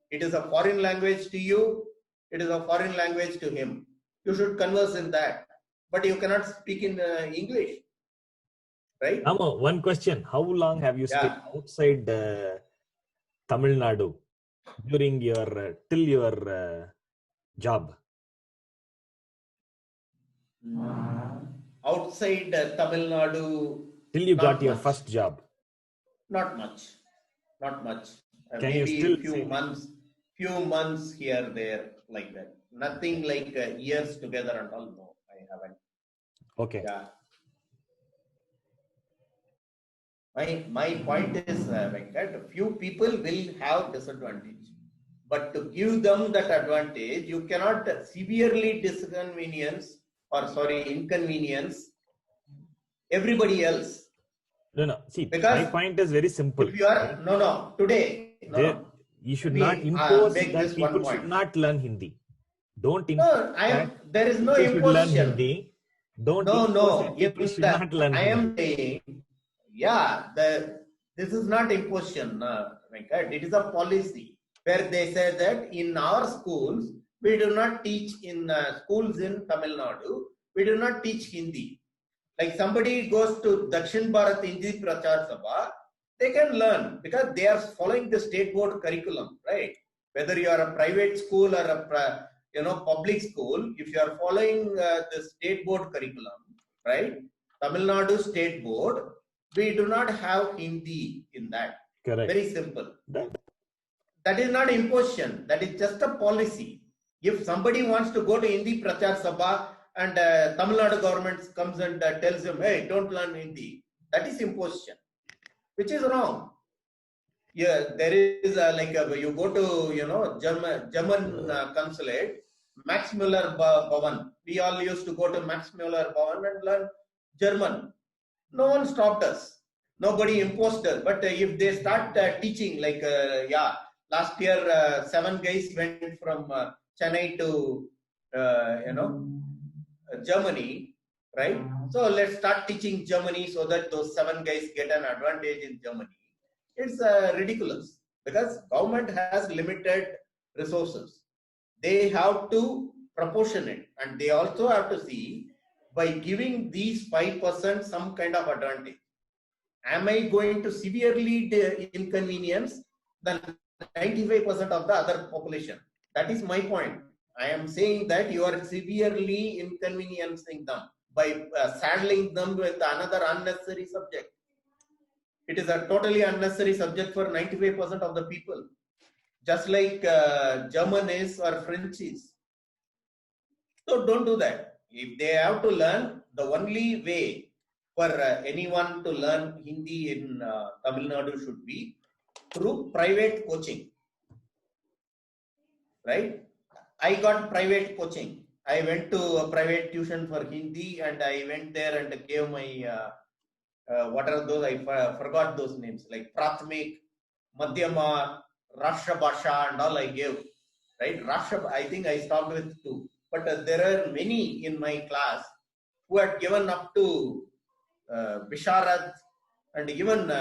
Speaker 2: It is a foreign language to you. It is a foreign language to him. You should converse in that, but you cannot speak in English, right?
Speaker 3: Amo, one question: how long have you stayed outside Tamil Nadu during your till your job?
Speaker 2: Outside Tamil Nadu,
Speaker 3: till you got your first job?
Speaker 2: Not much.
Speaker 3: Can
Speaker 2: maybe
Speaker 3: you still
Speaker 2: few months here, there, like that. Nothing like years together and all. No, I haven't.
Speaker 3: Okay.
Speaker 2: Yeah. My point is, Venkat, few people will have disadvantage, but to give them that advantage, you cannot severely inconvenience everybody else.
Speaker 3: No. See, because my point is very simple.
Speaker 2: If you are today,
Speaker 3: you should not impose that people should not learn Hindi. Don't impose.
Speaker 2: There is no imposition.
Speaker 3: Learn Hindi. Don't impose people should not learn Hindi.
Speaker 2: I am saying, this is not imposition, Venkat. It is a policy where they say that in our schools, we do not teach in schools in Tamil Nadu, we do not teach Hindi. Like somebody goes to Dakshin Bharat Hindi Prachar Sabha, they can learn because they are following the state board curriculum, right? Whether you are a private school or a public school, if you are following the state board curriculum, right? Tamil Nadu State Board, we do not have Hindi in that.
Speaker 3: Correct.
Speaker 2: Very simple. That is not imposition. That is just a policy. If somebody wants to go to Hindi Prachar Sabha and Tamil Nadu government comes and tells him, hey, don't learn Hindi, that is imposition, which is wrong. Yeah, there is you go to German consulate, Max Müller Bhavan. We all used to go to Max Müller Bhavan and learn German. No one stopped us. Nobody imposed us. But if they start teaching, last year 7 guys went from Chennai to Germany, right? So let's start teaching Germany so that those 7 guys get an advantage in Germany. It's ridiculous because government has limited resources. They have to proportion it, and they also have to see by giving these 5% some kind of advantage. Am I going to severely inconvenience the 95% of the other population? That is my point. I am saying that you are severely inconveniencing them by saddling them with another unnecessary subject. It is a totally unnecessary subject for 95% of the people. just like German is or French is. So don't do that. If they have to learn, the only way for anyone to learn Hindi in Tamil Nadu should be through private coaching, right? I got private coaching. I went to a private tuition for Hindi, and I went there and gave my what are those? I forgot those names, like Prathamik, Madhyama, Rashtra Bhasha, and all I gave. Right? Rashtra, I think I stopped with 2. But there are many in my class who had given up to Visharad and even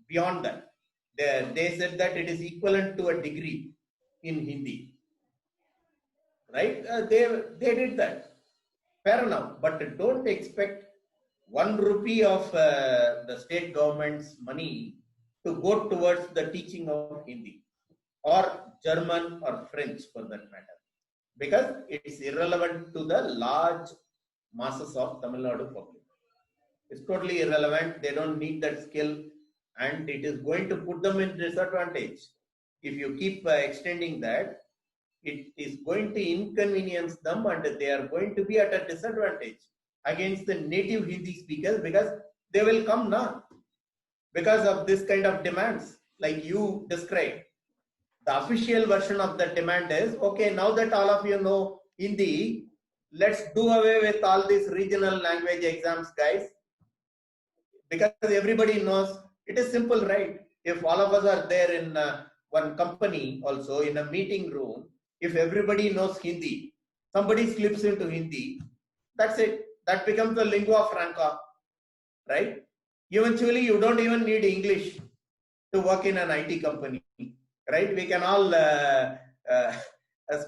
Speaker 2: beyond that. They said that it is equivalent to a degree in Hindi. Right? They did that. Fair enough. But don't expect 1 rupee of the state government's money to go towards the teaching of Hindi or German or French for that matter, because it's irrelevant to the large masses of Tamil Nadu public. It's totally irrelevant. They don't need that skill, and it is going to put them in disadvantage. If you keep extending that, it is going to inconvenience them, and they are going to be at a disadvantage against the native Hindi speakers, because they will come now because of this kind of demands like you described. The official version of the demand is, okay, now that all of you know Hindi, let's do away with all these regional language exams, guys, because everybody knows. It is simple, right? If all of us are there in one company also in a meeting room, if everybody knows Hindi, somebody slips into Hindi, that's it. That becomes the lingua franca, right? Eventually, you don't even need English to work in an IT company, right? We can all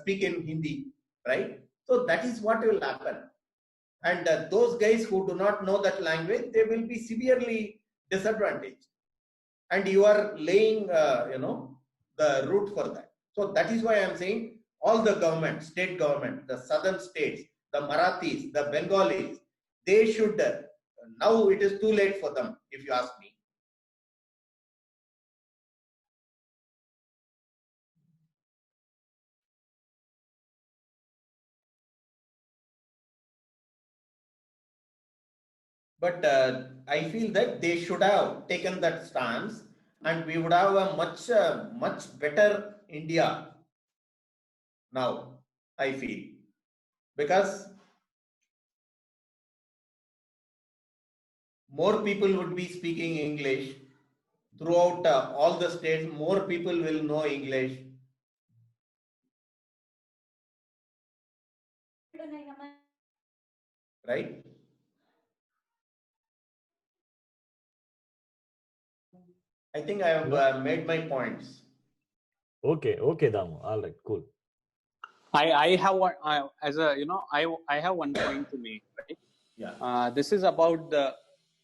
Speaker 2: speak in Hindi, right? So that is what will happen. And those guys who do not know that language, they will be severely disadvantaged. And you are laying, the route for that. So that is why I am saying all the government, state government, the southern states, the Marathis, the Bengalis, they should, now it is too late for them, if you ask me. But I feel that they should have taken that stance, and we would have a much better India now, I feel. Because more people would be speaking English throughout all the states, more people will know English. Right? I think I have made my points.
Speaker 3: Okay, Damu. All right, cool.
Speaker 1: I have one I have one point to make, right?
Speaker 2: Yeah.
Speaker 1: This is about the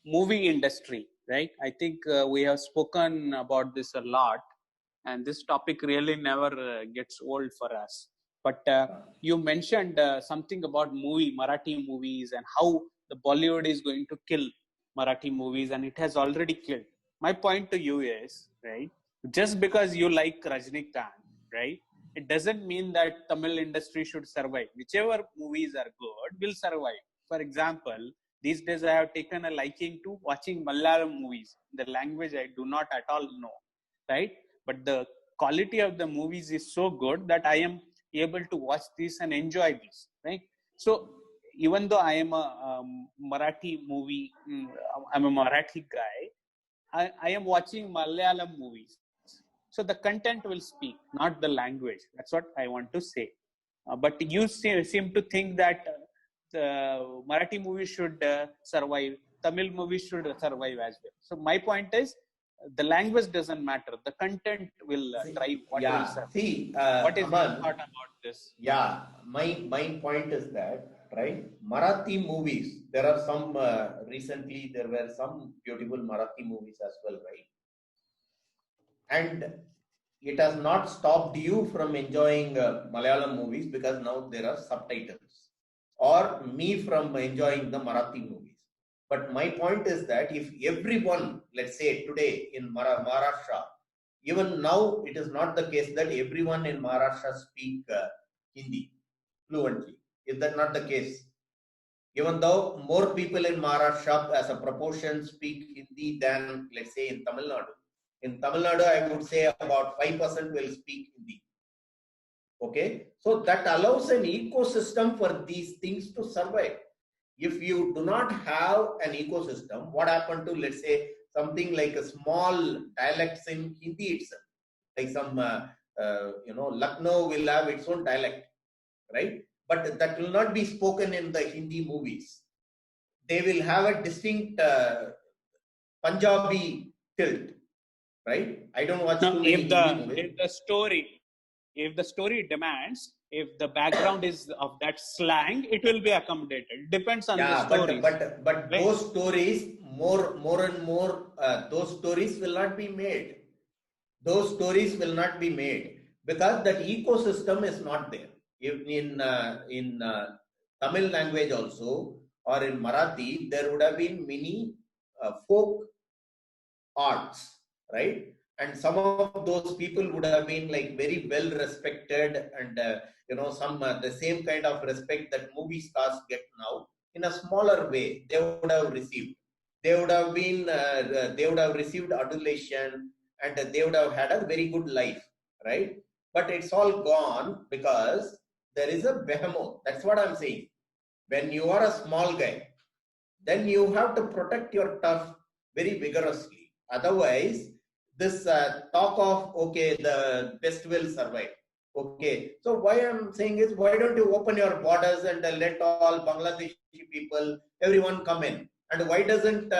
Speaker 1: movie industry, right? I think we have spoken about this a lot, and this topic really never gets old for us. But you mentioned something about Marathi movies, and how the Bollywood is going to kill Marathi movies, and it has already killed. My point to you is, right, just because you like Rajnikant, right, it doesn't mean that Tamil industry should survive. Whichever movies are good will survive. For example, these days I have taken a liking to watching Malayalam movies. The language I do not at all know, right? But the quality of the movies is so good that I am able to watch this and enjoy this, right? So even though I am a Marathi movie, I'm a Marathi guy, I am watching Malayalam movies. So the content will speak, not the language. That's what I want to say. But you seem to think that the Marathi movies should survive, Tamil movies should survive as well. So my point is, the language doesn't matter. The content will drive what will survive.
Speaker 2: See,
Speaker 1: what is
Speaker 2: Aman,
Speaker 1: your thought about this?
Speaker 2: Yeah, my point is that, right, Marathi movies, there are some, recently there were some beautiful Marathi movies as well, right? And it has not stopped you from enjoying Malayalam movies, because now there are subtitles, or me from enjoying the Marathi movies. But my point is that if everyone, let's say today in Maharashtra, Even now, it is not the case that everyone in Maharashtra speak Hindi fluently. Is that not the case? Even though more people in Maharashtra as a proportion speak Hindi than, let's say, in Tamil Nadu. In Tamil Nadu, I would say about 5% will speak Hindi. Okay, so that allows an ecosystem for these things to survive. If you do not have an ecosystem, what happened to, let's say, something like a small dialects in Hindi itself, like some, Lucknow will have its own dialect, right? But that will not be spoken in the Hindi movies. They will have a distinct Punjabi tilt, right? I don't watch too many Hindi movies.
Speaker 1: If the story demands, if the background is of that slang, it will be accommodated. Depends on the story.
Speaker 2: But right? Those stories, more and more, those stories will not be made. Those stories will not be made because that ecosystem is not there. If in Tamil language also, or in Marathi, there would have been many folk arts, right? And some of those people would have been like very well respected, and some the same kind of respect that movie stars get now in a smaller way they would have received. They would have been they would have received adulation, and they would have had a very good life, right? But it's all gone because there is a behemoth. That's what I'm saying. When you are a small guy, then you have to protect your turf very vigorously. Otherwise, this talk of, okay, the best will survive. Okay, so why I'm saying is, why don't you open your borders and let all Bangladeshi people, everyone come in? And why doesn't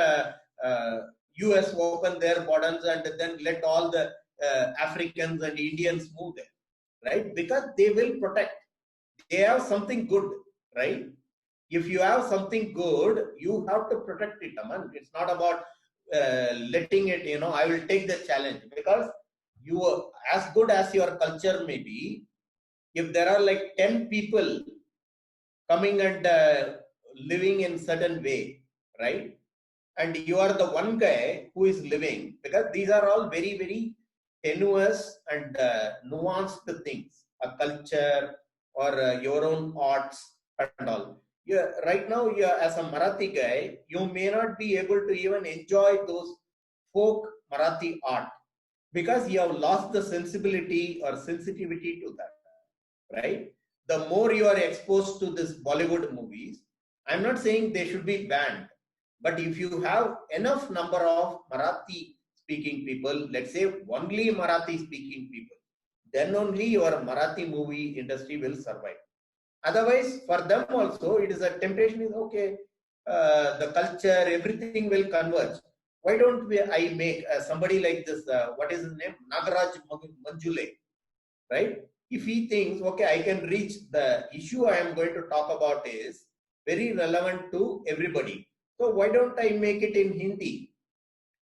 Speaker 2: US open their borders and then let all the Africans and Indians move there, right? Because they will protect. They have something good, right? If you have something good, you have to protect it, Aman. It's not about letting it, I will take the challenge, because you are as good as your culture may be. If there are like 10 people coming and living in certain way, right? And you are the one guy who is living, because these are all very, very tenuous and nuanced things, a culture or your own arts and all. Right now, as a Marathi guy, you may not be able to even enjoy those folk Marathi art because you have lost the sensibility or sensitivity to that, right? The more you are exposed to this Bollywood movies, I'm not saying they should be banned, but if you have enough number of Marathi speaking people, let's say only Marathi speaking people, then only your Marathi movie industry will survive. Otherwise, for them also, it is a temptation is, okay, the culture, everything will converge. Why don't I make somebody like this, what is his name? Nagaraj Manjule, right? If he thinks, okay, I can reach the issue I am going to talk about is very relevant to everybody. So why don't I make it in Hindi?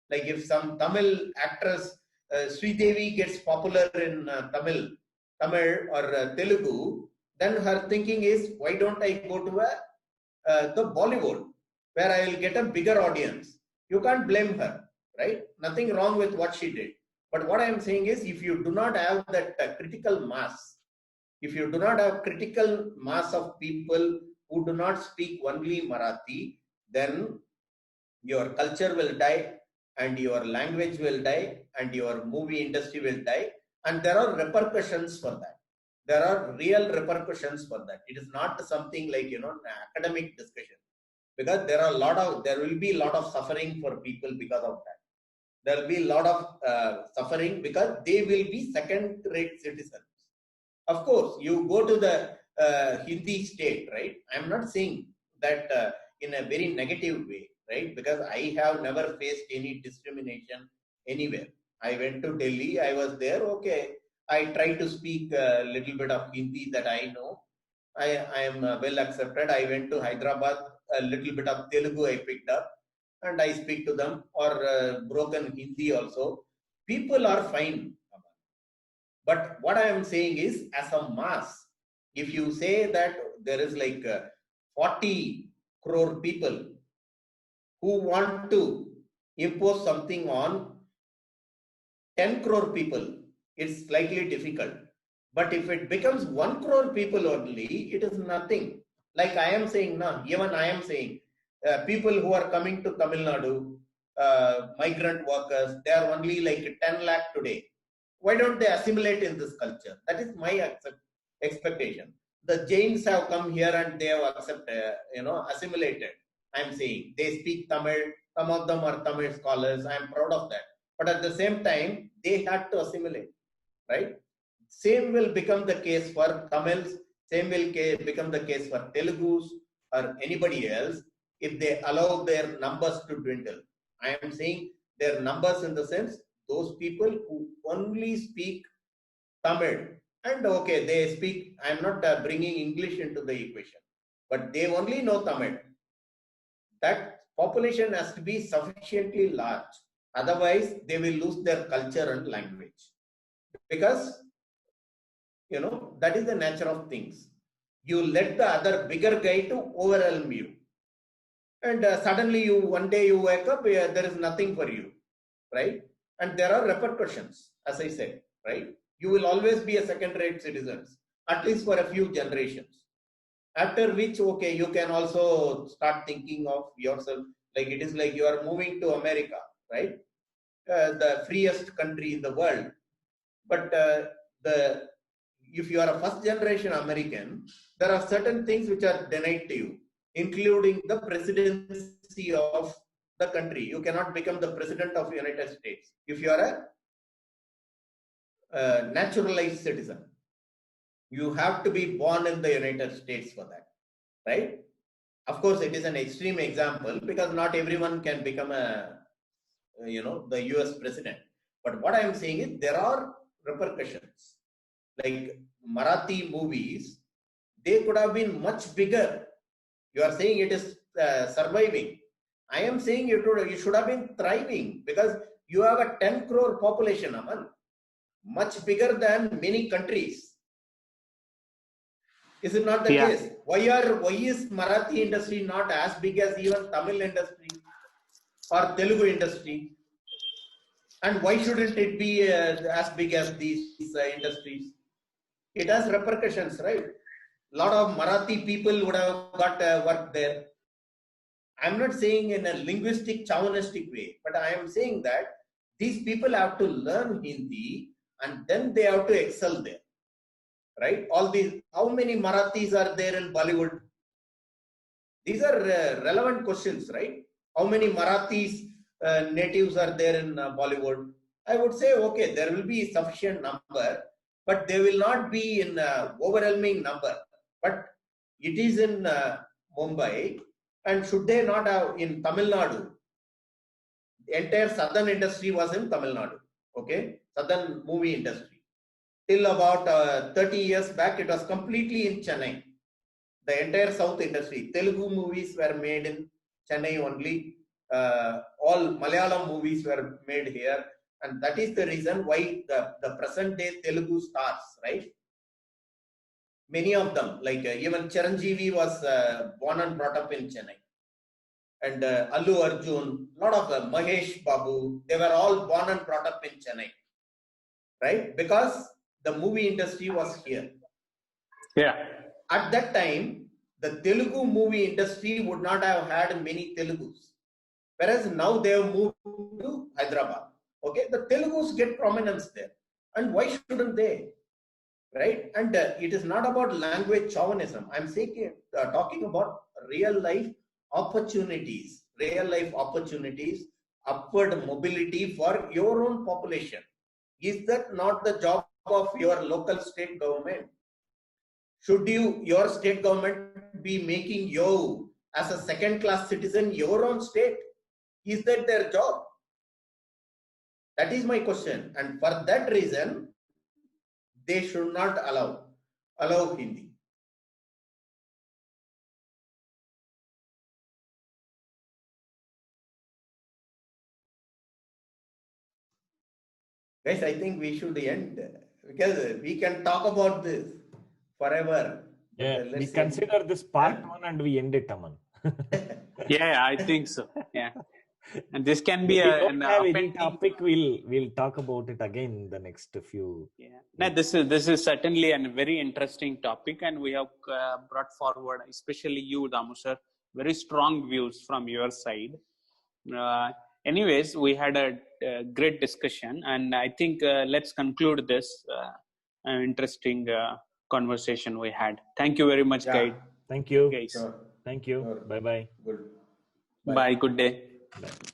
Speaker 2: Like if some Tamil actress, Sridevi gets popular in Tamil or Telugu, then her thinking is, why don't I go to the Bollywood, where I will get a bigger audience? You can't blame her, right? Nothing wrong with what she did. But what I am saying is, if you do not have that critical mass, if you do not have critical mass of people who do not speak only Marathi, then your culture will die, and your language will die, and your movie industry will die. And there are repercussions for that. There are real repercussions for that. It is not something like, an academic discussion, because there will be a lot of suffering for people because of that. There will be a lot of suffering because they will be second-rate citizens. Of course, you go to the Hindi state, right? I'm not saying that in a very negative way, right? Because I have never faced any discrimination anywhere. I went to Delhi, I was there, okay. I try to speak a little bit of Hindi that I know. I am well accepted. I went to Hyderabad, a little bit of Telugu I picked up, and I speak to them, or broken Hindi also. People are fine. But what I am saying is, as a mass, if you say that there is like 40 crore people who want to impose something on 10 crore people, it's slightly difficult. But if it becomes 1 crore people only, it is nothing. Like I am saying now, even I am saying, people who are coming to Tamil Nadu, migrant workers, they are only like 10 lakh today. Why don't they assimilate in this culture? That is my expectation. The Jains have come here and they have assimilated. I'm saying they speak Tamil. Some of them are Tamil scholars. I'm proud of that. But at the same time, they had to assimilate, right? Same will become the case for Tamils. Same will become the case for Telugus or anybody else if they allow their numbers to dwindle. I am saying their numbers in the sense those people who only speak Tamil, and okay, they speak, I'm not bringing English into the equation, but they only know Tamil. That population has to be sufficiently large. Otherwise, they will lose their culture and language. Because, that is the nature of things. You let the other bigger guy to overwhelm you. And suddenly one day you wake up, there is nothing for you, right? And there are repercussions, as I said, right? You will always be a second-rate citizen, at least for a few generations. After which, okay, you can also start thinking of yourself, like it is like you are moving to America, right? The freest country in the world. But if you are a first-generation American, there are certain things which are denied to you, including the presidency of the country. You cannot become the president of the United States if you are a naturalized citizen. You have to be born in the United States for that, right? Of course, it is an extreme example because not everyone can become the US president. But what I am saying is there are repercussions. Like Marathi movies, they could have been much bigger. You are saying it is surviving. I am saying you should have been thriving because you have a 10 crore population, Aman, much bigger than many countries. Is it not the case? Why is Marathi industry not as big as even Tamil industry or Telugu industry? And why shouldn't it be as big as these industries? It has repercussions, right? A lot of Marathi people would have got work there. I'm not saying in a linguistic, chauvinistic way, but I am saying that these people have to learn Hindi and then they have to excel there, right? All these, how many Marathis are there in Bollywood? These are relevant questions, right? How many Marathis natives are there in Bollywood? I would say, okay, there will be sufficient number, but they will not be in overwhelming number. But it is in Mumbai, and should they not have in Tamil Nadu? The entire southern industry was in Tamil Nadu, okay? Southern movie industry. Till about 30 years back, it was completely in Chennai. The entire south industry. Telugu movies were made in Chennai only. All Malayalam movies were made here. And that is the reason why the present day Telugu stars, right? Many of them, like even Chiranjeevi was born and brought up in Chennai. And Allu Arjun, a lot of Mahesh Babu, they were all born and brought up in Chennai, right? Because the movie industry was here.
Speaker 1: Yeah.
Speaker 2: At that time, the Telugu movie industry would not have had many Telugus. Whereas now they have moved to Hyderabad. Okay, the Telugus get prominence there. And why shouldn't they? Right? And it is not about language chauvinism. I'm saying, talking about real life opportunities, upward mobility for your own population. Is that not the job of your local state government? Should your state government be making you as a second-class citizen your own state? Is that their job? That is my question. And for that reason, they should not allow Hindi. Guys, I think we should end because we can talk about this forever.
Speaker 3: Yeah, we consider this part 1 and we end it, Aman.
Speaker 1: Yeah, I think so. Yeah. And this can be
Speaker 3: If we don't
Speaker 1: an
Speaker 3: have any
Speaker 1: offending
Speaker 3: topic, we'll talk about it again in the next few.
Speaker 1: Yeah, no, this is certainly a very interesting topic, and we have brought forward, especially you, Damu sir, very strong views from your side. Anyways, we had a great discussion, and I think let's conclude this interesting conversation we had. Thank you very much,
Speaker 2: Yeah.
Speaker 1: guys.
Speaker 3: Thank you.
Speaker 1: Guys.
Speaker 2: Sure.
Speaker 3: Thank you.
Speaker 2: Sure.
Speaker 3: Bye bye.
Speaker 2: Good.
Speaker 1: Bye. Good day.
Speaker 3: Bye.